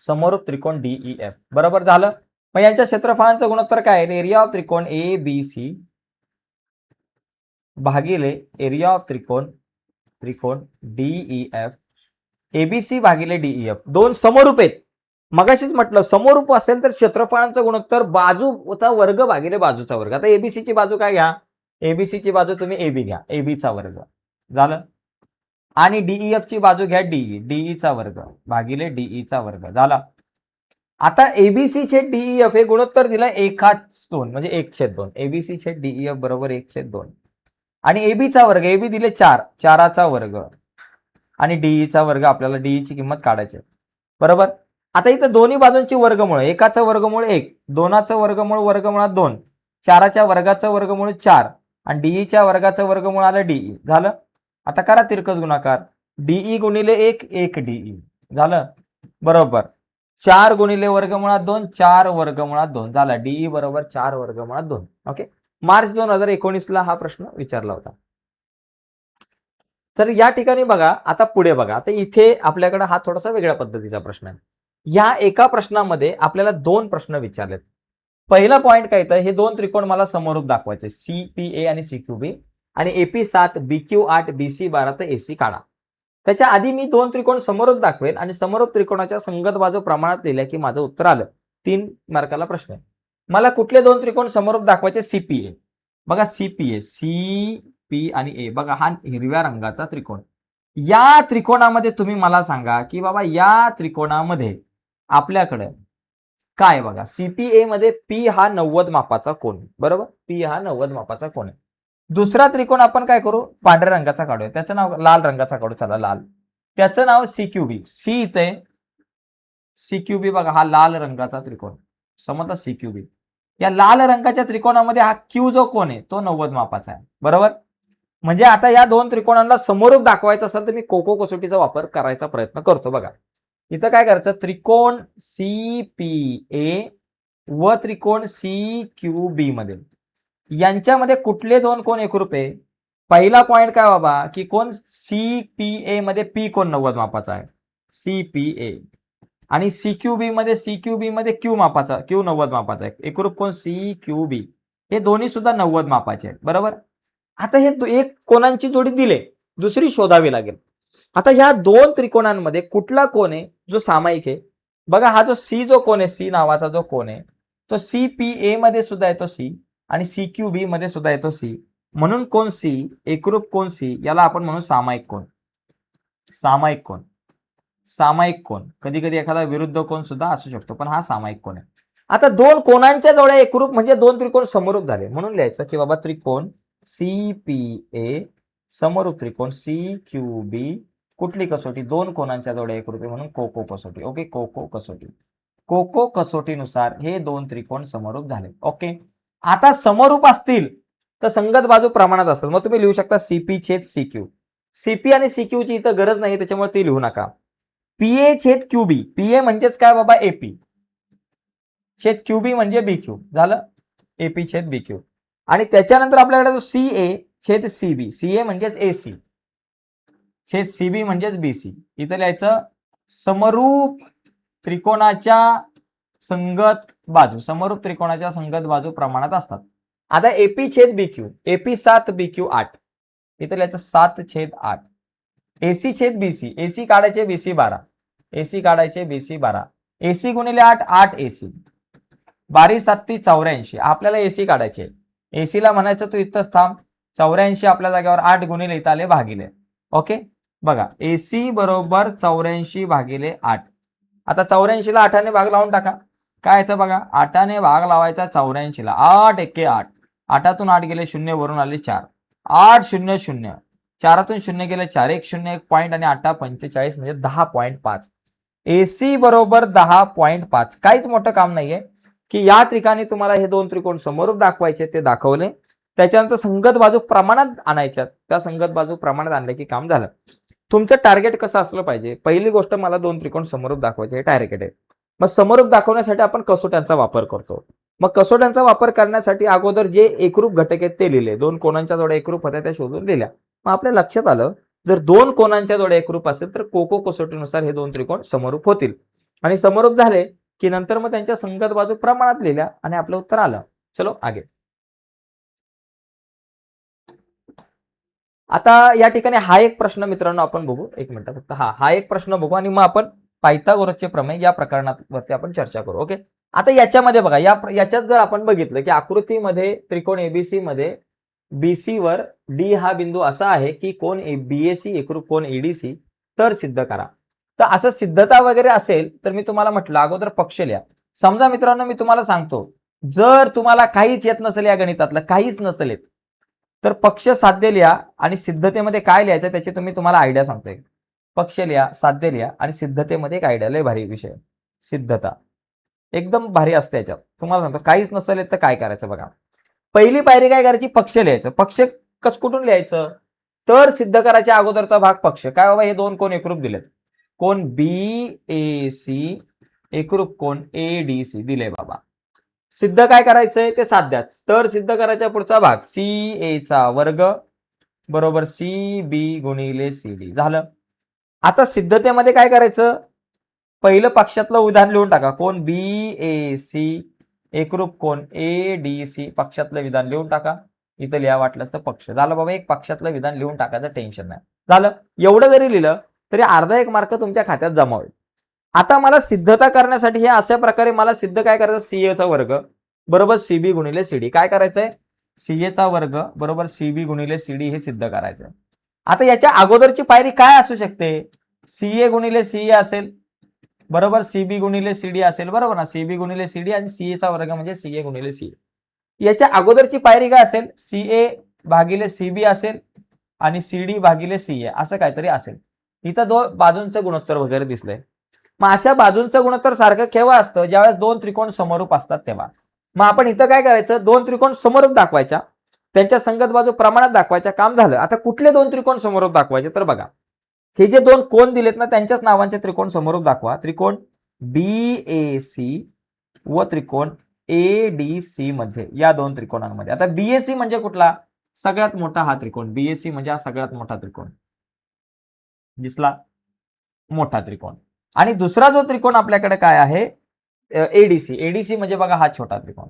समरूप त्रिकोण DEF बरोबर झालं. मग यांच्या क्षेत्रफळांचं गुणोत्तर काय आहे, एरिया ऑफ त्रिकोण ABC भागिले एरिया ऑफ त्रिकोण DEF. ABC भागिले DEF दोन समरूप आहेत. मगाशीच म्हटलं समरूप असेल तर क्षेत्रफळांचं गुणोत्तर बाजूचा वर्ग भागिले बाजूचा वर्ग. आता ABC ची बाजू काय घ्या, ABC ची बाजू तुम्ही AB घ्या, AB चा वर्ग झालं. आणि DEF ची बाजू घ्या DE, DE चा वर्ग भागिले DE चा वर्ग झाला. आता ABC छेद DEF हे गुणोत्तर दिलं 1/2 म्हणजे 1/2. ABC छेद DEF बरोबर 1/2. आणि AB चा वर्ग, AB दिले 4, 4चा वर्ग आणि DE चा वर्ग. आपल्याला DE ची किंमत काढायची बरोबर. आता इथं दोन्ही बाजूंची वर्गमूळ, एकाचं वर्गमूळ 1, 2चं वर्गमूळ वर्गमुळात 2, 4च्या वर्गाचं वर्गमूळ 4 आणि DE च्या वर्गाचं वर्गमूळ आलं DE झालं. आता करा तिरकस गुणाकार, DE गुणिले 1, 1 DE झालं बरोबर. 4 गुणिले वर्गमुळात 2, 4 वर्गमुळात 2 झाला. DE बरोबर 4 वर्गमुळात 2. ओके, मार्च 2019 ला हा प्रश्न विचारला होता. तर या ठिकाणी बघा, आता पुढे बघा, आता इथे आपल्याकडे हा थोडासा वेगळ्या पद्धतीचा प्रश्न आहे. या एका प्रश्नामध्ये आपल्याला दोन प्रश्न विचारलेत. पहिला पॉइंट काय येतं, हे दोन त्रिकोण मला समरूप दाखवायचे, CPA आणि CQB आणि AP7 BQ8 BC12 तर AC काढा. त्याच्या आधी मी दोन त्रिकोण समरूप दाखवेल आणि समरूप त्रिकोणाच्या संगत बाजू प्रमाणात लिहिल्या की माझं उत्तर आलं. 3 मार्काला प्रश्न आहे. मला कुठले दोन त्रिकोण समरूप दाखवायचे, CPA. बघा CPA, CP आणि A बघा हा हिरव्या रंगाचा त्रिकोण. या त्रिकोणामध्ये तुम्ही मला सांगा की बाबा या त्रिकोणामध्ये आपल्याकडे काय बघा, CPA मध्ये P हा 90 मापाचा कोन बरोबर. P हा 90 मापाचा कोन आहे. दुसरा त्रिकोण आपण काय करू, पांढऱ्या रंगाचा काढूया, त्याचं नाव लाल रंगाचा काढू, चला लाल. त्याचं नाव CQB. C इथे CQB बघा हा लाल रंगाचा त्रिकोण समजता CQB. या लाल रंगाच्या त्रिकोणामध्ये हा Q जो कोन आहे तो 90 मापाचा आहे बरोबर. म्हणजे आता या दोन त्रिकोणांना समरूप दाखवायचं असेल तर मी कोको कसोटीचा वापर करायचा प्रयत्न करतो. बघा इथं काय करायचं, त्रिकोण CPA व त्रिकोण CQB मध्ये यांच्यामध्ये कुठले दोन कोण एकरूप आहे. पहिला पॉइंट काय बाबा की कोण CPA मध्ये P कोण 90 मापाचा आहे CPA आणि CQB मध्ये Q मापाचा, Q 90 मापाचा आहे. एकरूप कोण CQB, हे दोन्ही सुद्धा 90 मापाचे आहेत बरोबर. आता हे एक कोणांची जोडी दिले, दुसरी शोधावी लागेल. आता ह्या दोन त्रिकोणांमध्ये कुठला कोण आहे जो सामायिक आहे. बघा हा जो C जो कोण आहे, C नावाचा जो कोण आहे तो CPA मध्ये सुद्धा येतो C आणि CQB मध्ये सुद्धा येतो C. म्हणून कोण C, एकरूप कोण C, याला आपण म्हणू सामायिक कोण. सामायिक कोण, सामायिक कोण, कधी कधी एखादा विरुद्ध कोण सुद्धा असू शकतो पण हा सामायिक कोण आहे. आता दोन कोणांच्या जोड्या एकरूप म्हणजे दोन त्रिकोण समरूप झाले. म्हणून लिहायचं की बाबा त्रिकोण CPA समरूप त्रिकोण CQB कुठली कसोटी, दोन कोणांच्या जोड्या एकरूप आहे म्हणून कोको कसोटी. ओके, कोको कसोटी. कोको कसोटीनुसार हे दोन त्रिकोण समरूप झाले. ओके, आता समरूप असतील तर संगत बाजू प्रमाणात असतात. मग तुम्ही लिहू शकता सीपी छेद सीक्यू. सीपी आणि सीक्यू ची इथं गरज नाही, त्याच्यामुळे ती लिहू नका. पीए छेद क्यूबी. पीए म्हणजेच काय बाबा, एपी छेद क्यूबी म्हणजे बीक्यू. झालं, एपी छेद बीक्यू. आणि त्याच्यानंतर आपल्याकडे जो सीए छेद सीबी. सीए म्हणजेच एसी छेद सीबी म्हणजेच बीसी. इथं लिहायचं समरूप त्रिकोणाच्या संगत बाजू. समरूप त्रिकोणाच्या संगत बाजू प्रमाणात असतात. आता एपी छेद बीक्यू. AP 7 BQ 8. इथं लिहायचं 7 छेद 8. एसी छेद बीसी. एसी काढायचे बीसी 12. एसी काढायचे बीसी 12. एसी गुणिले 8 8 एसी. 12 7 84. आपल्याला एसी काढायचे. एसीला म्हणायचं तू इथंच थांब. 84 आपल्या जागेवर 8 गुणिले इथं आले भागिले. ओके, बघा एसी बरोबर 84 भागिले 8. आता 84 ला 8 ने भाग लावून टाका. काय येतं बघा, 8 ने भाग लावायचा 84 ला. 8 एके 8. 8तून 8 गेले 0, वरून आले 4. 8 0 0. 4तून 0 गेले 4. 1 0 1 पॉईंट आणि 8 45 म्हणजे 10.5. एसी बरोबर 10.5. काहीच मोठं काम नाहीये की या ठिकाणी तुम्हाला हे दोन त्रिकोण समरूप दाखवायचे, ते दाखवले. त्याच्यानंतर संगत बाजू प्रमाणात आणायच्या. त्या संगत बाजू प्रमाणात आणल्या की काम झालं. तुमचं टार्गेट कसं असलं पाहिजे, पहिली गोष्ट मला दोन त्रिकोण समरूप दाखवायचे, हे टार्गेट आहे. मग समरूप दाखवण्यासाठी आपण कसोट्यांचा वापर करतो. मग कसोट्यांचा वापर करण्यासाठी अगोदर जे एकरूप घटक आहेत ते लिहिले. दोन कोणांच्या जोड्या एकरूप होत्या त्या शोधून लिहिल्या. मग आपल्या लक्षात आलं जर दोन कोणांच्या जोड्या एकरूप असेल तर कोको कसोटीनुसार हे दोन त्रिकोण समरूप होतील. आणि समरूप झाले की नंतर मग त्यांच्या संगत बाजू प्रमाणात लिहिल्या आणि आपलं उत्तर आलं. चलो आगे. आता या ठिकाणी हा एक प्रश्न मित्रांनो आपण बघू. एक मिनिट फक्त. हा एक प्रश्न बघू आणि मग आपण पायथागोरसचे प्रमेय या प्रकरणावरती आपण चर्चा करू. ओके, आता याच्यामध्ये बघा, याच्यात जर आपण बघितलं की आकृतीमध्ये त्रिकोण एबीसी मध्ये बीसी वर डी हा बिंदू असा आहे की कोण बीएसी एकरूप कोण एडीसी, तर सिद्ध करा. तर असं सिद्धता वगैरे असेल तर मी तुम्हाला म्हटलं अगोदर पक्ष लिहा. समजा मित्रांनो मी तुम्हाला सांगतो, जर तुम्हाला काहीच येत नसेल या गणितातलं, काहीच नसेल येत, तर पक्ष साध्य लिहा आणि सिद्धतेमध्ये काय लिहायचं त्याची तुम्हाला आयडिया सांगतोय. पक्ष लिहा, साध्य लिहा आणि सिद्धतेमध्ये एक आयडिया. लय भारी विषय सिद्धता, एकदम भारी असते याच्यात. तुम्हाला सांगतो काहीच नसेल तर काय करायचं बघा. पहिली पायरी काय करायची, पक्ष लिहायचं. पक्ष कुठून लिहायचं, तर सिद्ध करायच्या अगोदरचा भाग पक्ष. काय बाबा, हे दोन कोण एकरूप दिलेत. कोण बीएसी एकरूप कोण एडीसी दिले बाबा. सिद्ध काय करायचंय ते साध्यात. तर सिद्ध करायचा पुढचा भाग सी ए चा वर्ग बरोबर सी बी गुणिले सी डी. झालं. आता सिद्धतेमध्ये काय करायचं, पहिलं पक्षातलं उदाहरण लिहून टाका. कोण बीएसी एकरूप कोण एडीसी, पक्षातलं विधान लिहून टाका. इथं लिहा वाटलंच तर पक्ष. झालं बाबा, एक पक्षातलं विधान लिहून टाकायचं, टेन्शन नाही. झालं. एवढं जरी लिहिलं तरी अर्धा एक मार्क तुमच्या खात्यात जमा होईल. आता मला सिद्धता करण्यासाठी हे अशा प्रकारे मला सिद्ध काय करायचं, सीए चा वर्ग बरोबर सीबी गुणिले सीडी. काय करायचंय, सीए चा वर्ग बरोबर सीबी गुणिले सीडी हे सिद्ध करायचंय. आता याच्या अगोदरची पायरी काय असू शकते, सीए गुणिले सीए असेल बरोबर सीबी गुणिले सीडी असेल बरोबर ना. सीबी गुणिले सीडी आणि सीए चा वर्ग म्हणजे सीए गुणिले सीए. याच्या अगोदरची पायरी काय असेल, सीए भागिले सीबी असेल आणि सीडी भागिले सीए असं काहीतरी असेल. इथं दोन बाजूंचं गुणोत्तर वगैरे दिसलंय. मग अशा बाजूंचं गुणोत्तर सारखं केव्हा असतं, ज्यावेळेस दोन त्रिकोण समरूप असतात तेव्हा. मग आपण इथं काय करायचं, दोन त्रिकोण समरूप दाखवायच्या, त्यांच्या संगत बाजू प्रमाणात दाखवायच्या, काम झालं. आता कुठले दोन त्रिकोण समरूप दाखवायचे, तर बघा हे जे दोन कोण दिलेत ना त्यांच्याच नावांचे त्रिकोण समरूप दाखवा. त्रिकोण बीएसी व त्रिकोण एडीसी मध्ये, या दोन त्रिकोणांमध्ये. आता बीएसी म्हणजे कुठला, सगळ्यात मोठा हा त्रिकोण. बीएसी म्हणजे हा सगळ्यात मोठा त्रिकोण दिसला, मोठा त्रिकोण. आणि दुसरा जो त्रिकोण आपल्याकडे काय आहे, एडीसी. एडीसी म्हणजे बघा हा छोटा त्रिकोण.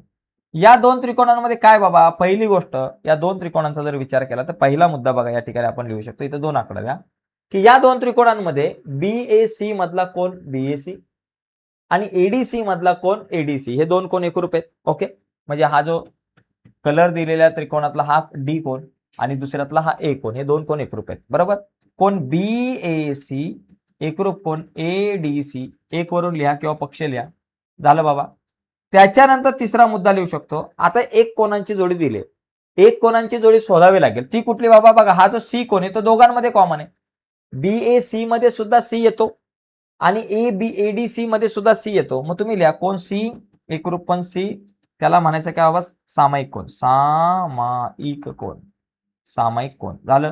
या दोन त्रिकोणांमध्ये काय बाबा, पहिली गोष्ट या दोन त्रिकोणांचा जर विचार केला तर पहिला मुद्दा बघा या ठिकाणी आपण लिहू शकतो. इथं दोन आकडे द्या की या दोन त्रिकोणांमध्ये बीएसी मधला कोण बीएसी आणि एडीसी मधला कोण एडीसी, हे दोन कोण एकरूप आहेत. ओके, म्हणजे हा जो कलर दिलेल्या त्रिकोणातला हा डी कोण आणि दुसऱ्यातला हा ए कोण, हे दोन कोण एकरूप आहेत बरोबर. कोण बीएसी एकरूप कोण एडीसी, एक वरून लिहा किंवा पक्ष लिहा. झालं बाबा. त्याच्यानंतर तिसरा मुद्दा लिहू शकतो. आता एक कोणांची जोडी दिली, एक कोणांची जोडी शोधावी लागेल. ती कुठली बाबा, बघा हा जो सी कोण आहे तो दोघांमध्ये कॉमन आहे. बीएसी मध्ये सुद्धा सी येतो आणि ABADC मध्ये सुद्धा सी येतो, मग तुम्ही लिहा कोण सी, एकरूप पण सी, त्याला म्हणायचं काय बाबा सामायिक कोण, सामायिक कोण, सामायिक कोण झालं.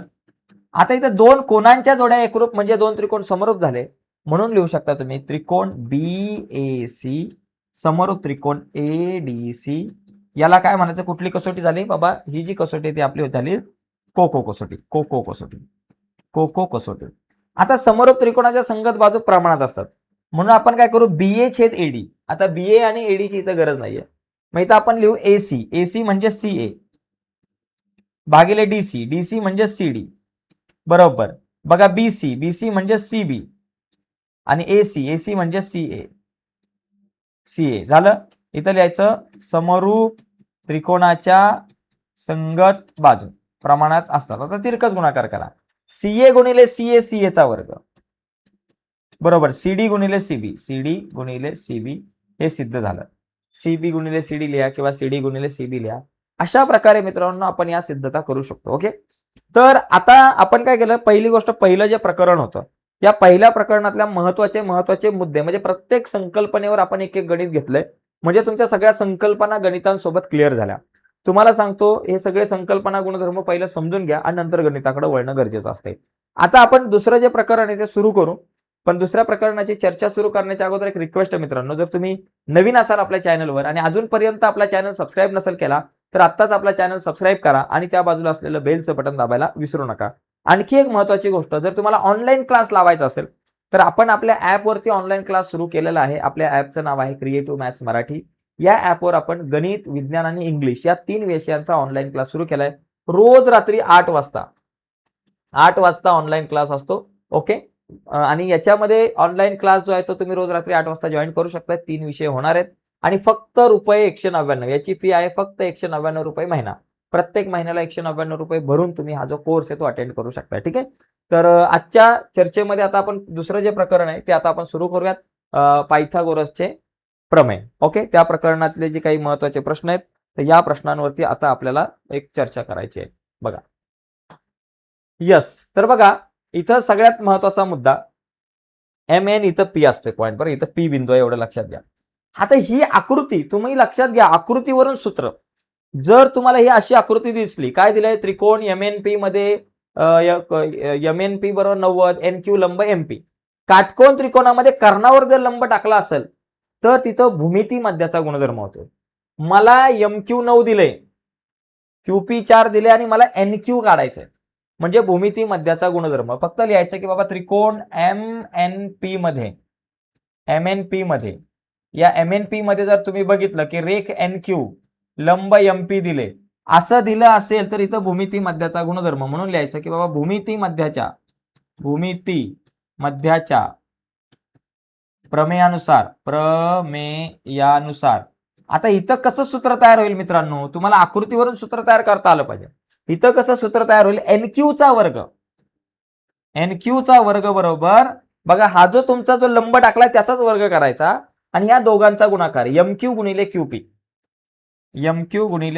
आता इथे दोन कोणांच्या जोड्या एकरूप म्हणजे दोन त्रिकोण समरूप झाले, म्हणून लिहू शकता तुम्ही त्रिकोण BAC समरूप त्रिकोण ADC. याला काय म्हणायचं, कुठली कसोटी झाली बाबा, ही जी कसोटी ती आपली झाली कोको कसोटी, कोको कसोटी, कोको कसोटी. आता समरूप त्रिकोणाच्या संगत बाजू प्रमाणात असतात, म्हणून आपण काय करू BA छेद AD. आता BA आणि AD ची इथं गरज नाहीये, मग इथं आपण लिहू AC म्हणजे CA भागिले DC म्हणजे CD बरोबर. बघा BC म्हणजे CB आणि AC म्हणजे CA झालं. इथं लिहायचं समरूप त्रिकोणाच्या संगत बाजू प्रमाणात असतात. आता तिरकस गुणाकार करा, CA गुणिले CA चा वर्ग बरोबर CD गुणिले CB हे सिद्ध झालं. CB गुणिले CD लिहा किंवा CD गुणिले CB लिहा. अशा प्रकारे मित्रांनो आपण या सिद्धता करू शकतो. ओके, तर आता आपण काय केलं, पहिली गोष्ट पहिलं जे प्रकरण होतं या पहिल्या प्रकरणातल्या महत्वाचे मुद्दे म्हणजे प्रत्येक संकल्पनेवर आपण एक गणित घेतलंय, म्हणजे तुमच्या सगळ्या संकल्पना गणितांसोबत क्लिअर झाल्या. तुम्हाला सांगतो हे सगळे संकल्पना गुणधर्म पहिलं समजून घ्या आणि नंतर गणिताकडे वळणं गरजेचं असते. आता आपण दुसरं जे प्रकरण आहे ते सुरू करू, पण दुसऱ्या प्रकरणाची चर्चा सुरू करण्याच्या अगोदर एक रिक्वेस्ट आहे मित्रांनो, जर तुम्ही नवीन असाल आपल्या चॅनलवर आणि अजूनपर्यंत आपला चॅनल सबस्क्राईब नसेल केला तर आत्ताच आपला चॅनल सबस्क्राईब करा आणि त्या बाजूला असलेलं बेलचं बटन दाबायला विसरू नका. आणखी एक महत्त्वाची गोष्ट, जर तुम्हाला ऑनलाईन क्लास लावायचा असेल तर आपण आपल्या ॲपवरती ऑनलाईन क्लास सुरू केलेला आहे. आपल्या ॲपचं नाव आहे क्रिएटिव्ह मॅथ्स मराठी. या ॲपवर आपण गणित, विज्ञान आणि इंग्लिश या 3 विषयांचा ऑनलाईन क्लास सुरू केलाय. रोज रात्री 8 वाजता ऑनलाईन क्लास असतो. ओके, आणि याच्यामध्ये ऑनलाईन क्लास जो आहे तो तुम्ही रोज रात्री 8 वाजता जॉईन करू शकता. 3 विषय होणार आहेत आणि फक्त ₹199 याची फी आहे, फक्त ₹199 महिना. प्रत्येक महिन्याला ₹199 भरून तुम्ही हा जो कोर्स आहे तो अटेंड करू शकता. ठीक आहे, तर आजच्या चर्चेमध्ये आता आपण दुसरं जे प्रकरण आहे ते आता आपण सुरू करूयात, पायथागोरसचे प्रमेय. ओके, त्या प्रकरणातले जे काही महत्वाचे प्रश्न आहेत तर या प्रश्नांवरती आता आपल्याला एक चर्चा करायची आहे. बघा यस, तर बघा इथं सगळ्यात महत्वाचा मुद्दा MN इथं P असतोय पॉईंट, बरं इथं P बिंदू आहे एवढं लक्षात घ्या. आता ही आकृती तुम्ही लक्षात घ्या, आकृतीवरून सूत्र, जर तुम्हाला ही अशी आकृती दिसली, काय दिलंय त्रिकोण MNP मध्ये MNP बरोबर 90, NQ लंब MP, काटकोन त्रिकोणामध्ये कर्णावर जर लंब टाकला असेल तर तिथं भूमिती मध्याचा गुणधर्म होतो. मला MQ9 दिले, QP 4 दिले आणि मला NQ काढायचंय, म्हणजे भूमिती मध्याचा गुणधर्म. फक्त लिहायचं की बाबा त्रिकोण MNP मध्ये या MNP मध्ये जर तुम्ही बघितलं की रेख NQ लंब MP दिले, असं दिलं असेल तर इथं भूमिती मध्याचा गुणधर्म म्हणून लिहायचं की बाबा भूमिती मध्याच्या प्रमेयानुसार आता इथं कसं सूत्र तयार होईल मित्रांनो, तुम्हाला आकृतीवरून सूत्र तयार करता आलं पाहिजे. इथं कसं सूत्र तयार होईल, NQ चा वर्ग बरोबर बघा हा जो तुमचा जो लंब टाकलाय त्याचाच वर्ग करायचा आणि या दोघांचा गुणाकार MQ गुणिले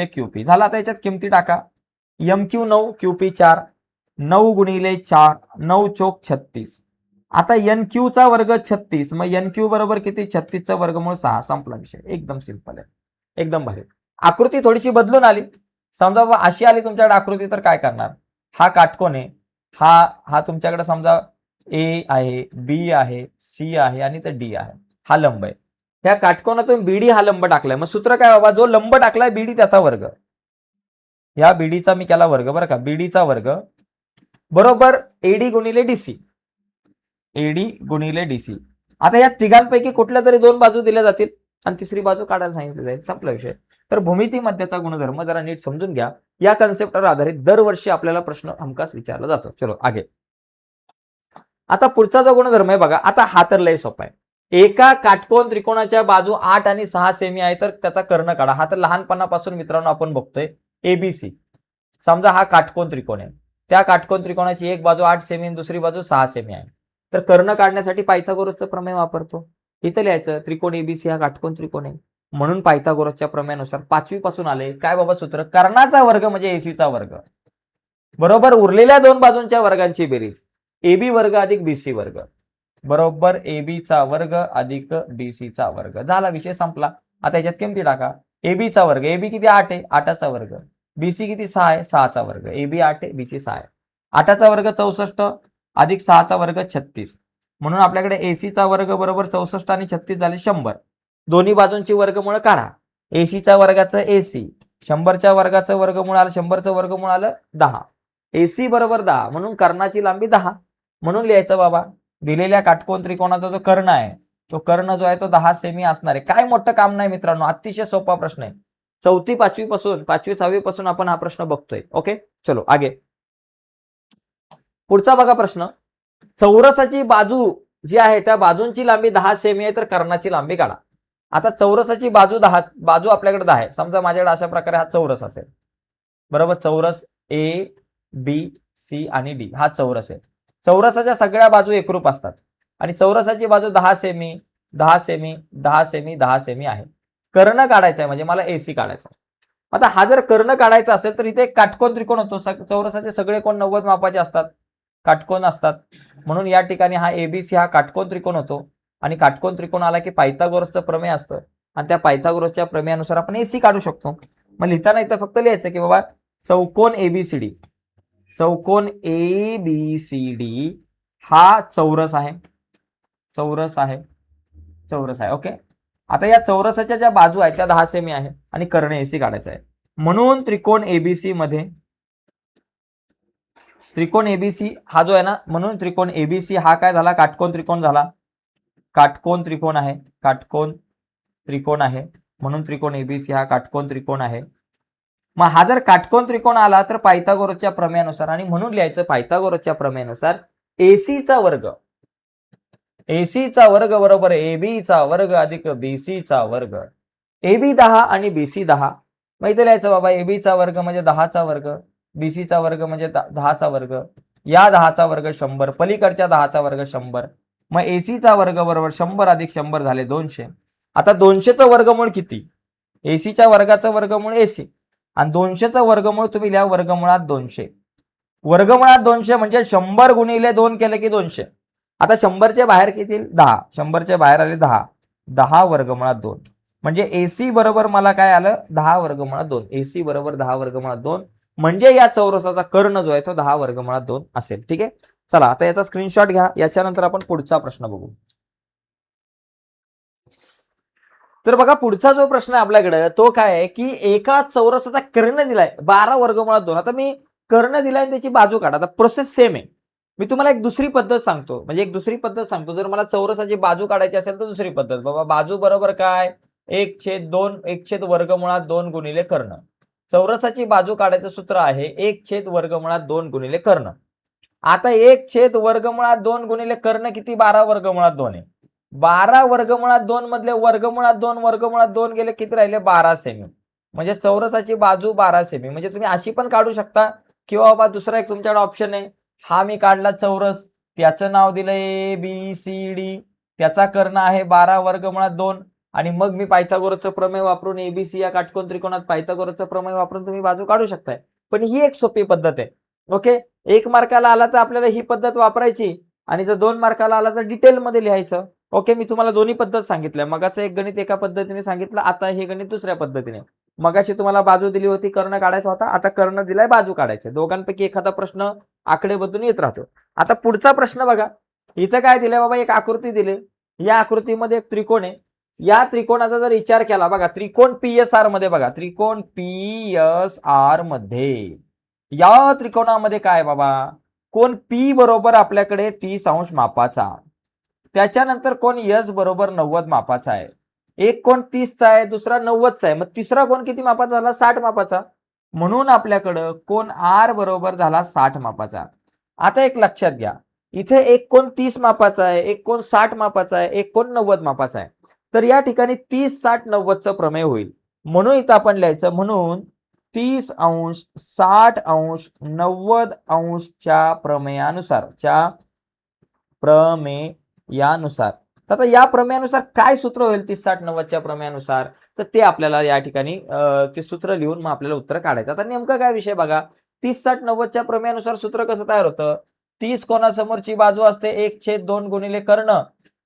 QP झाला. आता याच्यात किमती टाका, MQ 9, QP 4, 9 गुणिले 4, 9 चोक 36. आता NQ चा वर्ग 36, मग NQ बरोबर किती, 36 चा वर्गमूळ 6. संपला विषय, एकदम सिंपल आहे, एकदम भारी. आकृती थोडीशी बदलून आली, समजा अशी आली तुमच्याकडे आकृती तर काय करणार, हा काटकोन आहे, हा तुमच्याकडे समजा A आहे, B आहे, C आहे आणि तर D आहे, हा लंब आहे. या काटकोनातून BD हा लंब टाकलाय, मग सूत्र काय बाबा, जो लंब टाकलाय BD त्याचा वर्ग, या BDचा मी केला वर्ग बरं का, BD चा वर्ग बरोबर AD गुणिले DC. आता या तिघांपैकी कुठल्या तरी 2 बाजू दिल्या जातील आणि तिसरी बाजू काढायला सांगितली जाईल, संपला विषय. तर भूमिती मध्याचा गुणधर्म जरा नीट समजून घ्या. या कन्सेप्टवर आधारित दरवर्षी आपल्याला प्रश्न हमखास विचारला जातो. चलो आगे. आता पुढचा जो गुणधर्म आहे बघा, आता हा तर लय सोपा आहे. एका काटकोन त्रिकोणाच्या बाजू 8 आणि 6 सेमी आहे तर त्याचा कर्ण काढा. हा तर लहानपणापासून मित्रांनो आपण बघतोय. ABC समजा हा काटकोन त्रिकोण आहे, त्या काटकोन त्रिकोणाची एक बाजू 8 सेमी आणि दुसरी बाजू 6 सेमी आहे, तर कर्ण काढण्यासाठी पायथागोरसचं प्रमेय वापरतो. इथं लिहायचं त्रिकोण ABC हा काटकोन त्रिकोण आहे, म्हणून पायथागोरसच्या प्रमेयानुसार 5वी पासून आले काय बाबा सूत्र, कर्णाचा वर्ग म्हणजे AC चा वर्ग बरोबर उरलेल्या 2 बाजूंच्या वर्गांची बेरीज, AB वर्ग अधिक BC वर्ग. बरोबर AB चा वर्ग अधिक BC चा वर्ग. झाला, विषय संपला. आता याच्यात किमती टाका. AB चा वर्ग, AB किती 8 आहे, 8चा वर्ग. BC किती 6 आहे, 6चा वर्ग. AB 8 आहे, BC 6 आहे. 8चा वर्ग 64 अधिक 6चा वर्ग 36. म्हणून आपल्याकडे AC चा वर्ग बरोबर 64 आणि 36 झाले 100. दोन्ही बाजूंची वर्गमूळ काढा. AC च्या वर्गाचं AC, 100च्या वर्गाचं वर्गमूळ आलं, 100चं वर्गमूळ आलं 10. AC बरोबर 10, म्हणून कर्णाची लांबी 10. म्हणून लिहायचं बाबा, दिलेल्या काटकोन त्रिकोणाचा जो कर्ण आहे, तो कर्ण जो आहे तो 10 सेमी असणार आहे. काय मोठं काम नाही मित्रांनो, अतिशय सोपा प्रश्न आहे. 4थी 5वी पासून 5वी 6वी पासून आपण हा प्रश्न बघतोय. ओके, चलो आगे. पुढचा बघा प्रश्न. चौरसाची बाजू जी आहे त्या बाजूंची लांबी 10 सेमी आहे, तर कर्णाची लांबी काढा. आता चौरसाची बाजू आपल्याकडे 10 आहे. समजा माझ्याकडे अशा प्रकारे हा चौरस असेल, बरोबर. चौरस A, B, C आणि D हा चौरस आहे. चौरसाच्या सगळ्या बाजू एकरूप असतात आणि चौरसाची बाजू 10 सेमी 10 सेमी 10 सेमी 10 सेमी आहे. कर्ण काढायचा आहे, म्हणजे मला AC काढायचा. आता हा जर कर्ण काढायचा असेल तर इथे काटकोन त्रिकोण होतो. चौरसाचे सगळे कोण 90 मापाचे असतात, काटकोन असतात. म्हणून या ठिकाणी हा ABC हा काटकोन त्रिकोण होतो आणि काटकोन त्रिकोण आला की पायथागोरसचं प्रमेय असतं आणि त्या पायथागोरसच्या प्रमेयानुसार आपण AC काढू शकतो. मग लिहिताना इथं फक्त लिहायचं की बाबा चौकोन ABCD, चौकोन ABCD हा चौरस आहे, चौरस आहे, चौरस आहे. ओके. आता या चौरसाच्या ज्या बाजू आहेत त्या 10 सेमी आहे आणि कर्ण AC काढायचा आहे. म्हणून त्रिकोण ABC मध्ये, त्रिकोण ABC हा जो आहे ना, म्हणून त्रिकोण ABC हा काय झाला, काटकोन त्रिकोण झाला. काटकोन त्रिकोण आहे, काटकोन त्रिकोण आहे. म्हणून त्रिकोण ABC हा काटकोन त्रिकोण आहे. मग हा जर काटकोन त्रिकोण आला तर पायथागोरसच्या प्रमेयानुसार, आणि म्हणून लिहायचं पायथागोरसच्या प्रमेयानुसार AC चा वर्ग, AC चा वर्ग बरोबर AB चा वर्ग अधिक BC चा वर्ग. AB 10 आणि BC 10. मग इथे लिहायचं बाबा AB चा वर्ग म्हणजे 10चा वर्ग, BC चा वर्ग म्हणजे 10चा वर्ग. या 10चा वर्ग 100, पलीकडच्या 10चा वर्ग 100. मग AC चा वर्ग बरोबर 100 अधिक 100 झाले 200. आता 200चं वर्गमूळ किती, AC च्या वर्गाचं वर्गमूळ AC आणि 200चं वर्गमूळ तुम्ही लिहा वर्गमुळात 200. वर्गमुळात 200 म्हणजे 100 गुणिले 2 केलं की 200. आता 100चे बाहेर किती, 10. 100चे बाहेर आले 10, 10 वर्गमुळात 2 म्हणजे AC बरोबर मला काय आलं, 10 वर्गमुळात 2. AC बरोबर 10 वर्गमुळात 2 म्हणजे या चौरसाचा कर्ण जो आहे तो 10 वर्गमुळात 2 असेल. ठीक आहे, चला आता याचा स्क्रीनशॉट घ्या. याच्यानंतर आपण पुढचा प्रश्न बघू. तर बघा पुढचा जो प्रश्न आहे आपल्याकडे तो काय आहे की एका चौरसाचा कर्ण दिलाय 12 वर्गमुळात 2. आता मी कर्ण दिलाय आणि त्याची बाजू काढा. आता प्रोसेस सेम आहे. मी तुम्हाला एक दुसरी पद्धत सांगतो, म्हणजे एक दुसरी पद्धत सांगतो. जर मला चौरसाची बाजू काढायची असेल तर दुसरी पद्धत. बाबा बाजू बरोबर काय, 1/2 1 वर्गमुळात 2 गुणिले कर्ण. चौरसाची बाजू काढायचं सूत्र आहे 1 वर्गमुळात 2 गुणिले कर्ण. आता 1 वर्गमुळात 2 गुणिले कर्ण किती, 12 वर्गमुळात 2 आहे. 12 वर्गमुळात 2 मधले वर्गमुळात 2 वर्गमुळात 2 गेले किती राहिले, 12 सेमी. म्हणजे चौरसाची बाजू 12 सेमी. म्हणजे तुम्ही अशी पण काढू शकता किंवा बाबा दुसरा एक तुमच्याकडे ऑप्शन आहे. हा मी काढला चौरस, त्याचं नाव दिलंय ABCD, त्याचा कर्ण आहे 12 वर्गमुळात 2 आणि मग मी पायथागोरसचं प्रमेय वापरून ABC या काटकोन त्रिकोणात पायथागोरसचं प्रमेय वापरून तुम्ही बाजू काढू शकताय. पण ही एक सोपी पद्धत आहे. ओके, 1 मार्काला आला तर आपल्याला ही पद्धत वापरायची आणि जर 2 मार्काला आला तर डिटेलमध्ये लिहायचं. ओके, मी तुम्हाला दोन्ही पद्धत सांगितल्या. मगाचं एक गणित एका पद्धतीने सांगितलं, आता हे गणित दुसऱ्या पद्धतीने. मगाशी तुम्हाला बाजू दिली होती, कर्ण काढायचा होता. आता कर्ण दिलाय, बाजू काढायचे. दोघांपैकी एखादा प्रश्न आकडे बदलून येत राहतो. आता पुढचा प्रश्न बघा. इथं काय दिलंय बाबा, एक आकृती दिली. या आकृतीमध्ये एक त्रिकोण आहे. या त्रिकोणाचा जर विचार केला बघा, त्रिकोण PSR मध्ये बघा, त्रिकोण PSR मध्ये या त्रिकोणामध्ये काय बाबा, कोण P बरोबर आपल्याकडे 30 अंश मापाचा, त्याच्यानंतर कोण S बरोबर 90 मापाचा आहे. एक कोण 30चा आहे, दुसरा 90चा आहे. मग तिसरा कोण किती मापाचा झाला, 60 मापाचा. म्हणून आपल्याकडं कोण R बरोबर झाला 60 मापाचा. आता एक लक्षात घ्या, इथे एक कोण 30 मापाचा आहे, एक कोण 60 मापाचा आहे, एक कोण 90 मापाचा आहे. तर या ठिकाणी 30 60 90चं प्रमेय होईल. म्हणून इथं आपण लिहायचं, म्हणून 30 अंश 60 अंश 90 अंशच्या प्रमेयानुसार, यानुसार. तर आता या प्रमेयानुसार काय सूत्र होईल 30 60 90च्या प्रमेयानुसार, तर ते आपल्याला या ठिकाणी ते सूत्र लिहून मग आपल्याला उत्तर काढायचं. आता नेमकं काय विषय बघा, 30 60 90च्या प्रमेयानुसार सूत्र कसं तयार होतं, 30 कोणासमोरची बाजू असते 1/2 गुणिले कर्ण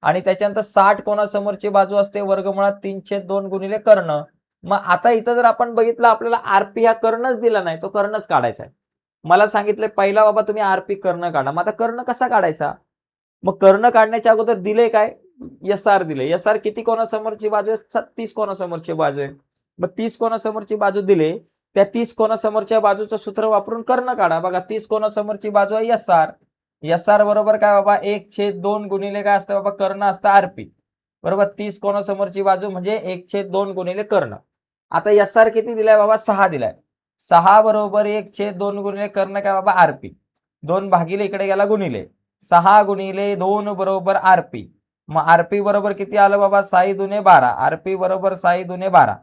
आणि त्याच्यानंतर 60 कोणासमोरची बाजू असते वर्गमुळात 3/2 गुणिले कर्ण. मग आता इथं जर आपण बघितलं आपल्याला आरपी हा कर्णच दिला नाही, तो कर्णच काढायचा आहे. मला सांगितलं पहिला बाबा तुम्ही आरपी कर्ण काढा. मग आता कर्ण कसा काढायचा? मग कर्ण काढण्याच्या अगोदर दिले काय? एस आर दिले. एस आर किती कोणासमोरची बाजू आहे? 30 कोणासमोरची बाजू आहे. मग 30 कोणासमोरची बाजू दिले, त्या 30 कोणासमोरच्या बाजूचं सूत्र वापरून कर्ण काढा. बघा 30 कोणासमोरची बाजू आहे एस आर. एस आर बरोबर काय बाबा 1/2 गुणिले काय असतं बाबा कर्ण असतं आरपी बरोबर. 30 कोणासमोरची बाजू म्हणजे 1/2 गुणिले कर्ण. आता एस आर किती दिलाय बाबा? 6 दिलाय. 6 बरोबर 1/2 गुणिले कर्ण काय बाबा आरपी. 2 भागिले इकडे गेला गुणिले 6 गुणिले 2 बरोबर आरपी. मग आरपी बरोबर किती आलं बाबा? 6 दुने 12. आरपी बरोबर 6 दुने 12.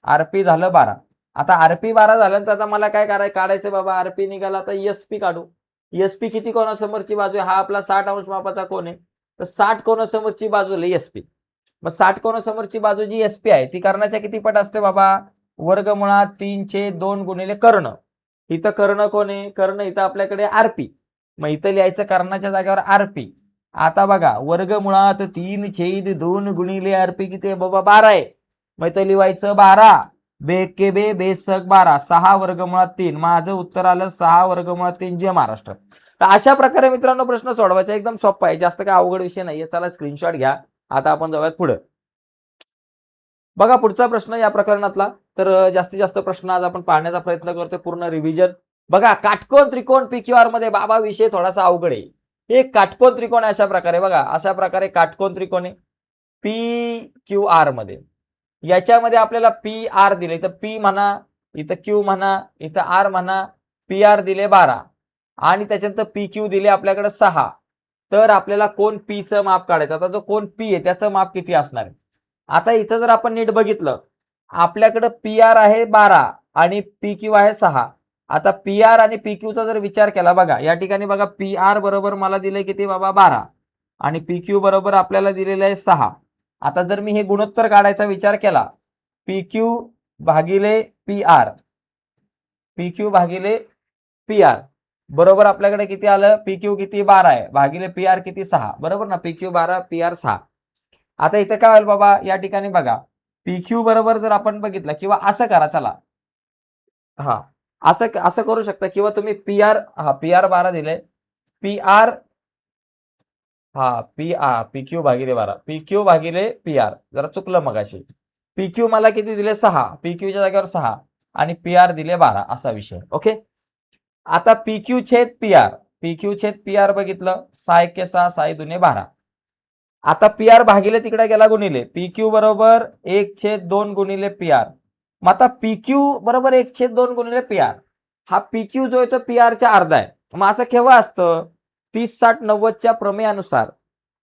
आरपी झालं 12. आता आरपी 12 झाल्यानंतर आता मला काय काढायचं बाबा? आरपी निघाला आता एसपी काढू. एसपी किती कोणासमोरची बाजू आहे? हा आपला 60 अंश मापाचा कोण आहे, तर 60 कोणासमोरची बाजू एसपी. मग 60 कोणासमोरची बाजू जी एसपी आहे ती कर्णाच्या किती पट असते बाबा? वर्गमुळात 3/2 गुणिले कर्ण. इथं कर्ण कोण आहे? कर्ण इथं आपल्याकडे आरपी. मग इथं लिहायचं कर्णाच्या जागेवर आरपी. आता बघा वर्गमुळात 3/2 गुणिले आरपी किती आहे बाबा? 12 आहे. मग इथं लिहायचं 12 बेके बे बेसक 12 6 वर्गमुळात 3. माझं उत्तर आलं 6 वर्गमुळात 3 जय महाराष्ट्र. तर अशा प्रकारे मित्रांनो प्रश्न सोडवायचा एकदम सोपा आहे, जास्त काय अवघड विषय नाहीये. चला स्क्रीनशॉट घ्या. आता आपण जाऊयात पुढे. बघा पुढचा प्रश्न या प्रकरणातला. तर जास्तीत जास्त प्रश्न आज आपण पाहण्याचा प्रयत्न करतोय, पूर्ण रिव्हिजन. बघा काटकोन त्रिकोण पीक्यूआर मध्ये बाबा विषय थोडासा अवघड आहे. एक काटकोन त्रिकोण अशा प्रकारे बघा, अशा प्रकारे काटकोन त्रिकोण आहे पी क्यू आर मध्ये. याच्यामध्ये आपल्याला पी आर दिले, तर पी म्हणा, इथं क्यू म्हणा, इथं आर म्हणा. पी आर दिले 12 आणि त्याच्यानंतर पी क्यू दिले आपल्याकडे 6. तर आपल्याला कोण पी चं माप काढायचं. आता जो कोण पी आहे त्याचं माप किती असणार आहे? आता इथं जर आपण नीट बघितलं आपल्याकडे पी आर आहे 12 आणि पी क्यू आहे 6. आता पी आर आणि पी क्यू चा जर विचार केला बघा या ठिकाणी बघा पी आर बरोबर मला दिले किती बाबा 12 आणि पी क्यू बरोबर आपल्याला दिलेलं आहे 6. आता जर मी हे गुणोत्तर काढायचा विचार केला पी क्यू भागिले पी आर, पी क्यू भागिले पी आर बरोबर आपल्याकडे किती आलं? पी क्यू किती 12 आहे भागिले पी आर किती 6 बरोबर ना. P Q 12 P R 6. आता इथं काय होईल बाबा या ठिकाणी बघा पी क्यू बरोबर जर आपण बघितलं किंवा असं करा चला, हा असं असं करू शकता किंवा तुम्ही पी आर, हा पी आर 12 दिले, पी आर पी क्यू भागिले 12, पी क्यू भागिले पी आर जरा चुकलं मगाशी. पी क्यू मला किती दिले 6, पी क्यूच्या जागेवर 6 आणि पी आर दिले 12 असा विषय. ओके. आता पी क्यू छेद पी आर, पी क्यू छेद पी आर बघितलं 6 1 6 6 दुने 12. आता पी आर भागिले तिकडे गेला गुणिले पी क्यू बरोबर 1/2 गुणिले पी आर. मग आता पी क्यू बरोबर 1/2 गुणिले पी आर. हा पी क्यू जो आहे तो पी आर च्या अर्धा आहे. मग असं केव्हा असतं? 30 60 90 च्या प्रमेयानुसार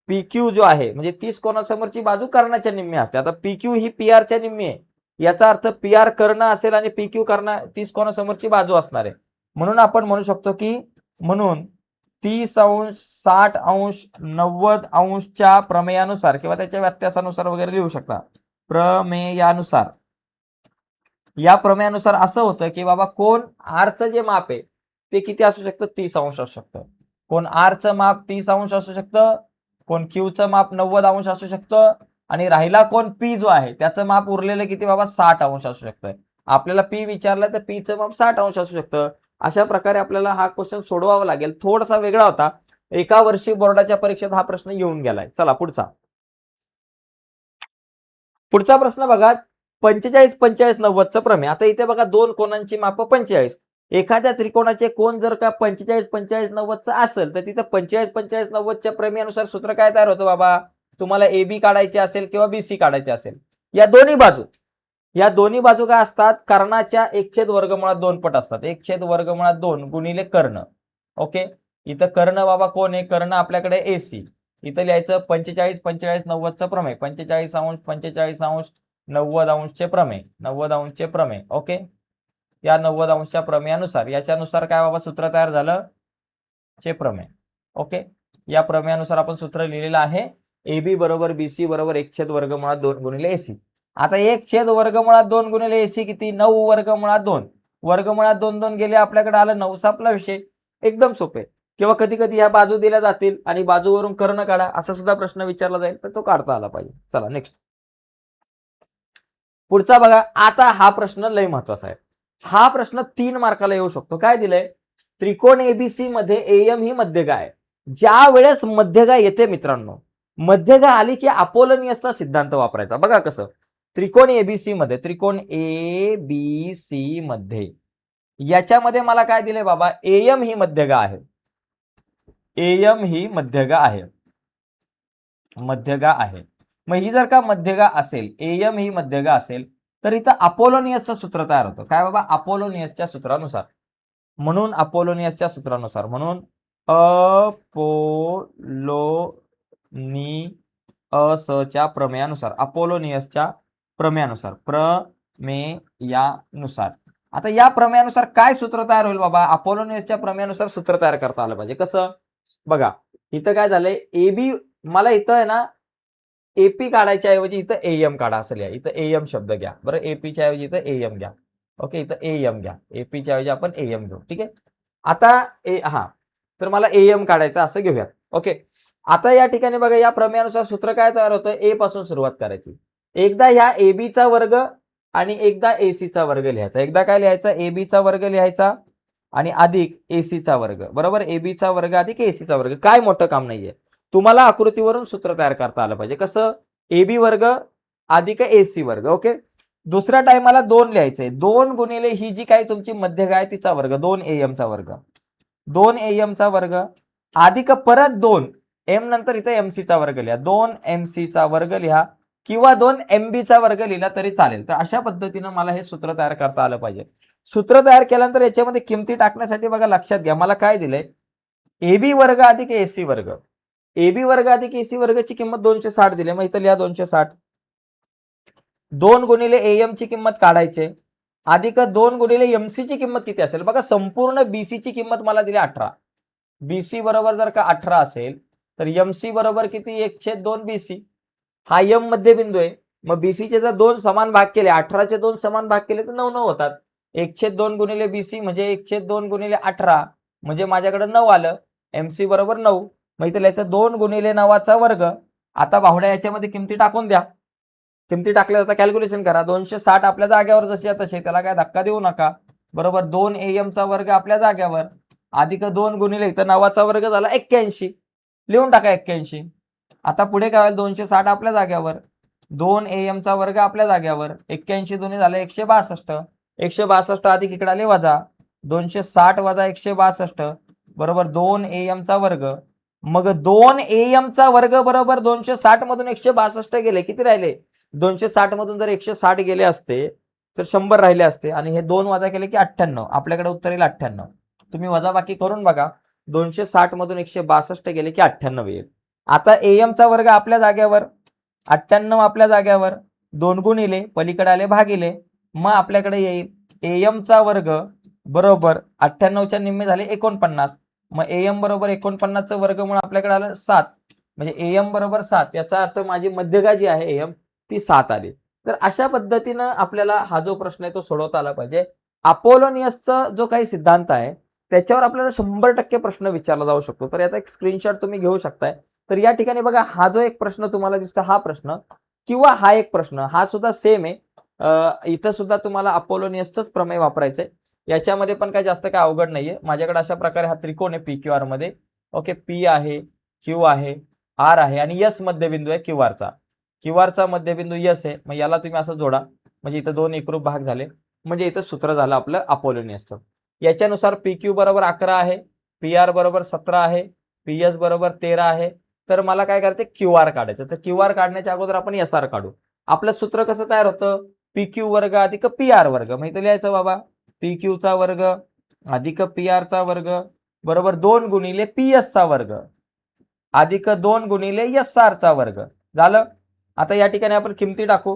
पी क्यू जो आहे म्हणजे 30 कोणासमोरची बाजू कर्णाच्या निम्मी असते. आता पी क्यू ही पी आर च्या निम्मी आहे, याचा अर्थ पी आर कर्ण असेल आणि पी क्यू कर्ण 30 कोणासमोरची बाजू असणार आहे. म्हणून आपण म्हणू शकतो की म्हणून 30 अंश 60 अंश 90 अंशच्या प्रमेयानुसार किंवा त्याच्या व्यत्यासानुसार वगैरे लिहू शकता. प्रमेयानुसार, या प्रमेयानुसार असं होतं की बाबा कोण आरचं जे माप आहे ते किती असू शकतं? 30 अंश असू शकतं. कोण आरचं माप 30 अंश असू शकतं, कोण क्यूचं माप 90 अंश असू शकतं आणि राहिला कोण पी जो आहे त्याचं माप उरलेलं किती बाबा? 60 अंश असू शकतं. आपल्याला पी विचारलं तर पी चं माप 60 अंश असू शकतं. अशा प्रकारे आपल्याला हा क्वेश्चन सोडवावा लागेल. थोडासा वेगळा होता, एका वर्षी बोर्डाच्या परीक्षेत हा प्रश्न येऊन गेलाय. चला पुढचा प्रश्न बघा 45 45 90 चं प्रमेय. आता इथे बघा दोन कोणांची माप 45. एखाद्या त्रिकोणाचे कोण जर का 45 45 90 चं असेल तर तिथं 45 45 90 च्या प्रमेयानुसार सूत्र काय तयार होतं बाबा? तुम्हाला ए बी काढायचे असेल किंवा बी सी काढायचे असेल, या दोन्ही बाजू काय असतात? कर्णाच्या 1/2 पट असतात. 1/2 गुणिले कर्ण. ओके. इथं कर्ण बाबा कोण आहे? कर्ण आपल्याकडे एसी. इथं लिहायचं 45 45 90 चं प्रमेय. 45 अंश 45 अंश 90 अंशचे प्रमेय, 90 अंशचे प्रमेय. ओके. या 90 अंशच्या प्रमेयानुसार याच्यानुसार काय बाबा सूत्र तयार झालं? चे प्रमेय. ओके. या प्रमेयानुसार आपण सूत्र लिहिलेलं आहे ए बी बरोबर बी सी बरोबर 1/2 गुणिले एसी. आता 1/2 गुणिले एसी किती? 9 वर्गमुळात 2. वर्गमुळात 2 2 गेले आपल्याकडे आलं 9 चा आपला विषय. एकदम सोपे. किंवा कधी कधी ह्या बाजू दिल्या जातील आणि बाजूवरून कर्ण काढा असा सुद्धा प्रश्न विचारला जाईल, तर तो काढता आला पाहिजे. चला नेक्स्ट पुढचा बघा. आता हा प्रश्न लय महत्वाचा आहे. हा प्रश्न 3 मार्काला येऊ शकतो. काय दिलंय? त्रिकोण एबीसी मध्ये एएम ही मध्यगा आहे. ज्या वेळेस मध्यगा येते मित्रांनो, मध्यगा आली की अपोलोनियसचा सिद्धांत वापरायचा. बघा कसं, त्रिकोण एबीसी मध्ये, त्रिकोण एबीसी मध्ये याच्यामध्ये मला काय दिलंय बाबा, एएम ही मध्यगा आहे. एएम ही मध्यगा आहे, मध्यगा आहे. मग ही जर का मध्यगा असेल, एएम ही मध्यगा असेल, तर इथं अपोलोनियसचं सूत्र तयार होतं. काय बाबा? अपोलोनियसच्या सूत्रानुसार. म्हणून अपोलोनियसच्या सूत्रानुसार, म्हणून अपोलोनियसच्या प्रमेयानुसार, अपोलोनियसच्या प्रमेयानुसार, प्रमेयानुसार. आता या प्रमेयानुसार काय सूत्र तयार होईल बाबा? अपोलोनियसच्या प्रमेयानुसार सूत्र तयार करता आलं पाहिजे. कसं? बघा इथं काय झालंय, एबी मला इथं आहे ना एपी काढायच्या ऐवजी इथं एएम काढा असेल. या इथं एएम शब्द घ्या बरं, एपीच्या ऐवजी इथं एएम घ्या. ओके, इथं एएम घ्या, एपीच्या ऐवजी आपण एएम घेऊ. ठीक आहे. आता तर मला एएम काढायचं असं घेऊया. ओके, आता या ठिकाणी बघा या प्रमेयानुसार सूत्र काय तयार होतं, ए पासून सुरुवात करायची. एकदा ह्या एबीचा वर्ग आणि एकदा एसीचा वर्ग लिहायचा. एकदा काय लिहायचा? एबीचा वर्ग लिहायचा आणि अधिक एसीचा वर्ग. बरोबर, एबीचा वर्ग अधिक एसीचा वर्ग. काय मोठं काम नाहीये, तुम्हाला आकृतीवरून सूत्र तयार करता आलं पाहिजे. कसं? एबी वर्ग अधिक एसी वर्ग. ओके, दुसऱ्या टायमाला 2 लिहायचंय. 2 गुणिले ही जी काही तुमची मध्यगा आहे तिचा वर्ग, 2 एएमचा वर्ग, 2 एएमचा वर्ग अधिक परत 2 एम नंतर इथं एमसीचा वर्ग लिहा, 2 एमसीचा वर्ग लिहा किंवा 2 एमबीचा वर्ग लिहिला तरी चालेल. तर अशा पद्धतीनं मला हे सूत्र तयार करता आलं पाहिजे. सूत्र तयार केल्यानंतर याच्यामध्ये किमती टाकण्यासाठी बघा लक्षात घ्या, मला काय दिलंय, एबी वर्ग अधिक एसी वर्ग. एबी वर्ग अधिक एसी वर्गाची किंमत 260 दिली. मग इथं लिहा 260. 2 गुणिले एएम ची किंमत काढायचे अधिक 2 गुणिले एमसी ची किंमत किती असेल? बघा संपूर्ण बीसी ची किंमत मला दिली 18. बीसी बरोबर जर का 18 असेल तर एमसी बरोबर किती? 1/2 बीसी. हा एम मध्यबिंदू आहे. मग बीसीचे जर 2 समान भाग केले, 18चे 2 समान भाग केले तर 9 होतात. 1/2 गुणिले बीसी म्हणजे 1/2 गुणिले 18 म्हणजे माझ्याकडे 9 आलं. एमसी बरोबर 9. मग इथे लिहायचं 2 गुणिले 9चा वर्ग. आता बाहुड्या याच्यामध्ये किमती टाकून द्या. किमती टाकल्या जाता कॅल्क्युलेशन करा. 260 आपल्या जाग्यावर जशी तसे, त्याला काय धक्का देऊ नका. बरोबर, 2 एएमचा वर्ग आपल्या जाग्यावर अधिक 2 गुणिले इथं 9चा वर्ग झाला 81. लिहून टाका 81. आता पुढे काय होईल? 260 आपल्या जाग्यावर, 2 एएमचा वर्ग आपल्या जाग्यावर, 81 दोन्ही झाले 162. 162 अधिक इकडे आले वजा 260 वजा 162 बरोबर 2 एएमचा वर्ग. मग 2 एएमचा वर्ग बरोबर 260 मधून 162 गेले, किती राहिले? 260 मधून जर 160 गेले असते तर 100 राहिले असते आणि हे 2 वजा केले की 98. आपल्याकडे उत्तर येईल 98. तुम्ही वजाबाकी करून बघा. 260 मधून 162 गेले की 98 येईल. आता एएमचा वर्ग आपल्या जाग्यावर, 98 आपल्या जाग्यावर, 2 गुणिले पलीकडे आले भागिले, मग आपल्याकडे येईल एएमचा वर्ग बरोबर 98च्या निम्मे झाले 49. मग एएम बरोबर 49चं वर्गमूळ आपल्याकडे आलं 7. म्हणजे एएम बरोबर 7. याचा अर्थ माझी मध्यगा जी आहे एएम ती 7 आली. तर अशा पद्धतीनं आपल्याला हा जो प्रश्न आहे तो सोडवता आला पाहिजे. अपोलोनियसचा जो काही सिद्धांत आहे त्याच्यावर आपल्याला 100% प्रश्न विचारला जाऊ शकतो. तर याचा एक स्क्रीनशॉट तुम्ही घेऊ शकताय. तर या ठिकाणी बघा हा जो एक प्रश्न तुम्हाला दिसतो हा प्रश्न किंवा हा एक प्रश्न हा सुद्धा सेम आहे. इथं सुद्धा तुम्हाला अपोलोनियसचंच प्रमेय वापरायचंय. याच्यामध्ये पण काही जास्त काय अवघड नाहीये. माझ्याकडे अशा प्रकारे हा त्रिकोण आहे पी क्यू आर मध्ये. ओके, पी आहे, क्यू आहे, आर आहे आणि यस मध्यबिंदू आहे क्यू आरचा. क्यू आरचा मध्यबिंदू यस आहे. मग याला तुम्ही असं जोडा म्हणजे इथं 2 एकरूप भाग झाले. म्हणजे इथं सूत्र झालं आपलं अपोलोनियसचं. याच्यानुसार पी क्यू बरोबर 11 आहे, पी आर बरोबर 17 आहे, पी एस बरोबर 13 आहे. तर मला काय करायचं? क्यू आर काढायचं. तर क्यू आर काढण्याच्या अगोदर आपण एस आर काढू. आपलं सूत्र कसं तयार होतं? पी क्यू वर्ग अधिक पी आर वर्ग. मग इथं लिहायचं बाबा पी क्यूचा वर्ग अधिक पी आरचा वर्ग बरोबर 2 गुणिले पी एस चा वर्ग अधिक 2 गुणिले एस आर चा वर्ग. झालं. आता या ठिकाणी आपण किमती टाकू.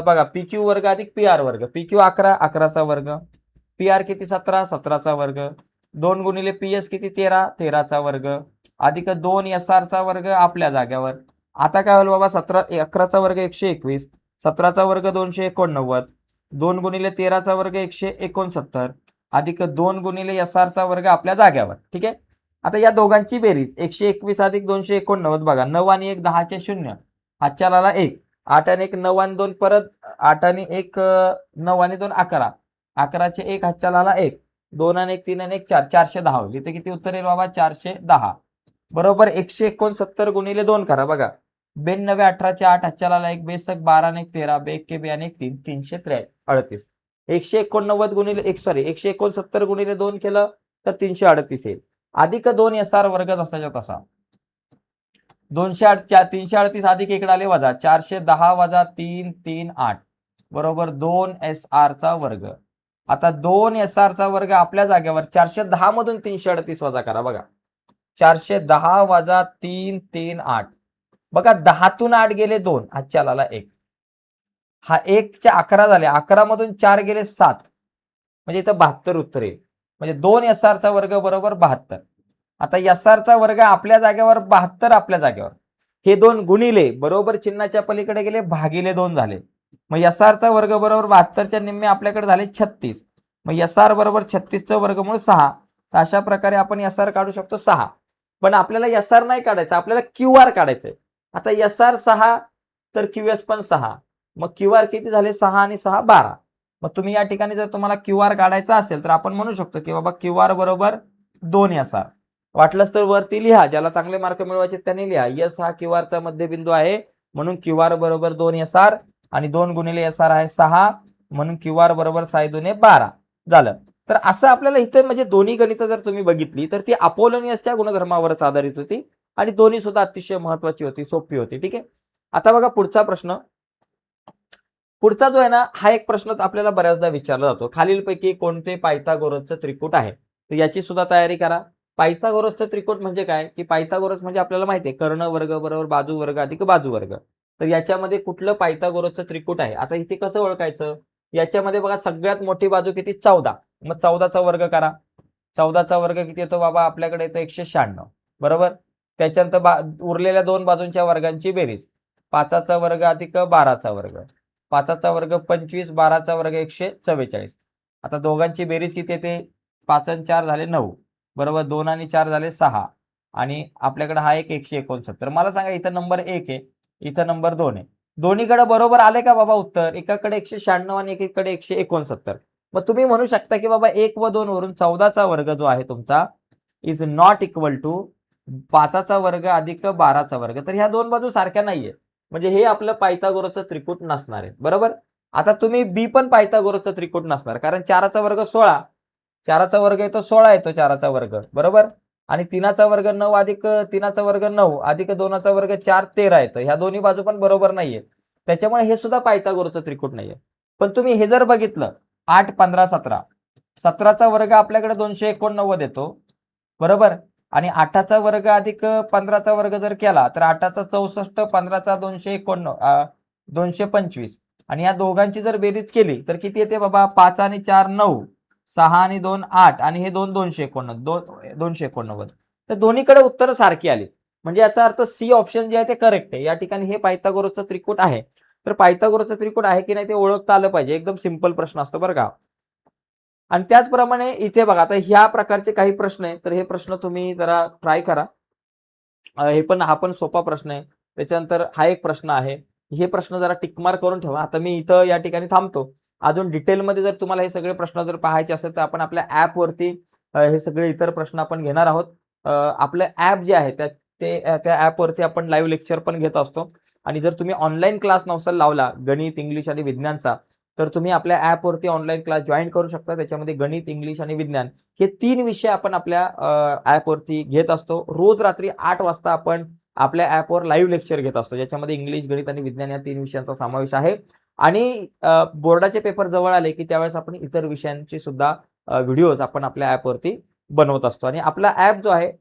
बघा पी क्यू वर्ग अधिक पी आर वर्ग. पी क्यू 11, 11चा वर्ग. पी आर किती? 17, 17चा वर्ग. 2 गुणिले पी एस किती? 13, 13चा वर्ग अधिक 2 एस आर चा वर्ग आपल्या जाग्यावर. आता काय होईल बाबा? 11चा वर्ग 121, 17चा वर्ग 289, 2 गुणिले 13चा वर्ग 169 अधिक 2 गुणिले एस आर चा वर्ग आपल्या जाग्यावर. ठीक आहे. आता या दोघांची बेरीज 121 अधिक 289 बघा, 9 आणि 1 10 0, हातच्या लाला 1, 8 आणि 1 9 आणि 2 परत 8 आणि 1 9 आणि 2 11, 11 1 हातच्या लाला 1, 2 आणि 1 3 आणि 1 4, 410 होईल. इथे किती उत्तर येईल बाबा? 410 बरोबर. 169 गुणिले 2 करा बघा, 92 18 8 हातच्या लाला 1, बेसक 12 आणि 1 13, बेक के बे आणि 1 3, 338. 189 गुणिले 1 सॉरी 169 गुणिले 2 केलं तर 338 येईल. अधिक 2 SR वर्ग जसाच्या तसा, 338 अधिक इकडे आले वजा 410 वजा 338 बरोबर 2 SR चा वर्ग. आता 2 SR चा वर्ग आपल्या जागेवर 410 मधून 338 वजा करा बघा, 410 वजा 338 बघा, 10तून 8 गेले 2, हातच्या लाला 1, हा 1 चे 11 झाले, 11 मधून 4 गेले 7, म्हणजे इथं 72 उत्तर येईल. म्हणजे 2 SR चा वर्ग बरोबर 72. आता SR चा वर्ग आपल्या जागेवर 72, आपल्या जागेवर हे दोन गुणिले बरोबर चिन्हाच्या पलीकडे गेले भागिले 2 झाले. मग SR चा वर्ग बरोबर 72च्या निम्मे आपल्याकडे झाले 36. मग SR बरोबर 36चं वर्गमूळ 6. तर अशा प्रकारे आपण SR काढू शकतो 6. पण आपल्याला SR नाही काढायचं, आपल्याला QR काढायचंय. आता SR 6 तर QS पण 6, मग QR किती झाले? 6 आणि 6 12. मग तुम्ही या ठिकाणी जर तुम्हाला QR काढायचा असेल तर आपण म्हणू शकतो की बाबा QR बरोबर 2 SR. वाटलंच तर वरती लिहा, ज्याला चांगले मार्क मिळवायचे त्यांनी लिहा. S हा QR चा मध्यबिंदू आहे म्हणून QR बरोबर 2 SR आणि 2 गुणिले SR आहे 6 म्हणून QR बरोबर 6 2 12 झालं. तर असं आपल्याला इथे म्हणजे दोन्ही गणितं जर तुम्ही बघितली तर ती अपोलोनियसच्या गुणधर्मावरच आधारित होती आणि दोन्ही सुद्धा अतिशय महत्वाची होती, सोपी होती. ठीक आहे. आता बघा पुढचा प्रश्न. पुढचा जो आहे ना, हा एक प्रश्न आपल्याला बऱ्याचदा विचारला जातो, खालीलपैकी कोणते पायथागोरसचं त्रिकूट आहे? तर याची सुद्धा तयारी करा. पायथागोरसचं त्रिकूट म्हणजे काय की पायथागोरस म्हणजे आपल्याला माहिती आहे कर्ण वर्ग बरोबर बाजू वर्ग अधिक बाजू वर्ग. तर याच्यामध्ये कुठलं पायथागोरसचं त्रिकूट आहे? आता इथे कसं ओळखायचं? याच्यामध्ये बघा सगळ्यात मोठी बाजू किती? 14. मग 14चा वर्ग करा. 14चा वर्ग किती येतो बाबा? आपल्याकडे येतो 196 बरोबर. त्याच्यानंतर उरलेल्या दोन बाजूंच्या वर्गांची बेरीज 5चा वर्ग अधिक 12चा वर्ग, 5चा वर्ग 25, 12चा वर्ग 144. आता दोघांची बेरीज किती येते? 5 आणि 4 झाले 9 बरोबर, 2 आणि 4 झाले 6 आणि आपल्याकडे हा एक 169. मला सांगा इथं नंबर 1 आहे, इथं नंबर 2 आहे. दोन्हीकडे बरोबर आले का बाबा उत्तर? एकाकडे 196 आणि एकीकडे 169. मग तुम्ही म्हणू शकता की बाबा 1 व 2 वरून 14चा वर्ग जो आहे तुमचा इज नॉट इक्वल टू 5चा वर्ग अधिक 12चा वर्ग. तर ह्या दोन बाजू सारख्या नाहीये, म्हणजे हे आपलं पायथागोरसचं त्रिकूट नसणार आहे बरोबर. आता तुम्ही बी पण पायथागोरसचं त्रिकूट नसणार, कारण 4चा वर्ग 16, 4चा वर्ग येतो 16 येतो 4चा वर्ग बरोबर, आणि 3चा वर्ग 9 अधिक 3चा वर्ग 9 अधिक 2चा वर्ग 4 13 येतं. ह्या दोन्ही बाजू पण बरोबर नाहीये, त्याच्यामुळे हे सुद्धा पायथागोरसचं त्रिकूट नाहीये. पण तुम्ही हे जर बघितलं 8 15 17, 17चा वर्ग आपल्याकडे 289 येतो बरोबर, आणि 8चा वर्ग अधिक 15चा वर्ग जर केला तर 8चा 64, 15चा 225 आणि या दोघांची जर बेरीज केली तर किती येते बाबा? 5 आणि 4 9, 6 आणि 2 8 आणि हे 289. तर दोन्हीकडे उत्तर सारखी आली, म्हणजे याचा अर्थ सी ऑप्शन जे आहे ते करेक्ट आहे. या ठिकाणी हे पायथागोरसचं त्रिकूट आहे. तर पायथागोरसचं त्रिकूट आहे की नाही ते ओळखता आलं पाहिजे. एकदम सिंपल प्रश्न असतो बरं का. आणि त्याचप्रमाणे इथे बघा, आता ह्या प्रकारचे काही प्रश्न आहेत, तर हे प्रश्न तुम्ही जरा ट्राय करा. हा पण सोपा प्रश्न आहे. त्याच्यानंतर हा एक प्रश्न आहे, हे प्रश्न जरा टिकमार्क करून ठेवा. आता मी इथं या ठिकाणी थांबतो. अजून डिटेलमध्ये जर तुम्हाला हे सगळे प्रश्न जर पाहायचे असेल तर आपण आपल्या ॲपवरती हे सगळे इतर प्रश्न आपण घेणार आहोत. आपलं ॲप जे आहे त्या ॲपवरती आपण लाईव्ह लेक्चर पण घेत असतो. आणि जर तुम्ही ऑनलाईन क्लास नवसाल लावला गणित, इंग्लिश आणि विज्ञानचा, तर तुम्ही आपल्या ॲपवरती ऑनलाईन क्लास जॉईन करू शकता. त्याच्यामध्ये गणित, इंग्लिश आणि विज्ञान हे 3 विषय आपण आपल्या ॲपवरती घेत असतो. रोज रात्री 8 वाजता आपण आपल्या ॲपवर लाईव्ह लेक्चर घेत असतो, ज्याच्यामध्ये इंग्लिश, गणित आणि विज्ञान या 3 विषयांचा समावेश आहे. आणि बोर्डाचे पेपर जवळ आले की त्यावेळेस आपण इतर विषयांची सुद्धा व्हिडिओज आपण आपल्या ॲपवरती बनवत असतो. आणि आपला ॲप जो आहे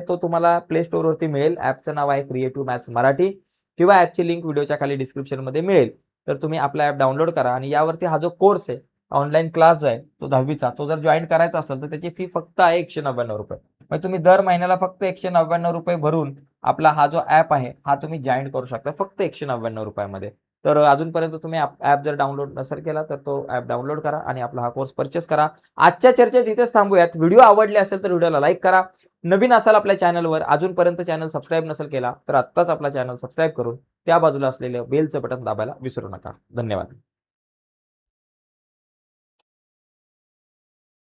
तो तुम्हाला प्ले स्टोअरवरती मिळेल. ॲपचं नाव आहे क्रिएटिव्ह मॅथ्स मराठी, किंवा ॲपची लिंक व्हिडिओच्या खाली डिस्क्रिप्शनमध्ये मिळेल. तर तुम्ही आपला ॲप डाउनलोड करा आणि यावरती हा जो कोर्स आहे, ऑनलाईन क्लास जो आहे तो 10वीचा, तो जर जॉईन करायचा असेल तर त्याची फी फक्त आहे 199 रुपये. म्हणजे तुम्ही दर महिन्याला फक्त 199 रुपये भरून आपला हा जो ॲप आहे हा तुम्ही जॉईन करू शकता फक्त 199 रुपयामध्ये. तर अजूनपर्यंत तुम्ही ॲप जर डाउनलोड नसेल केला तर तो ॲप डाउनलोड करा आणि आपला हा कोर्स परचेस करा. आजच्या चर्चेत इथेच थांबूयात. व्हिडिओ आवडले असेल तर व्हिडिओला लाईक करा, नवीन असाल आपल्या चॅनलवर, अजूनपर्यंत चॅनल सबस्क्राईब नसेल केला तर आत्ताच आपला चॅनल सबस्क्राईब करून त्या बाजूला असलेलं बेलचं बटन दाबायला विसरू नका. धन्यवाद.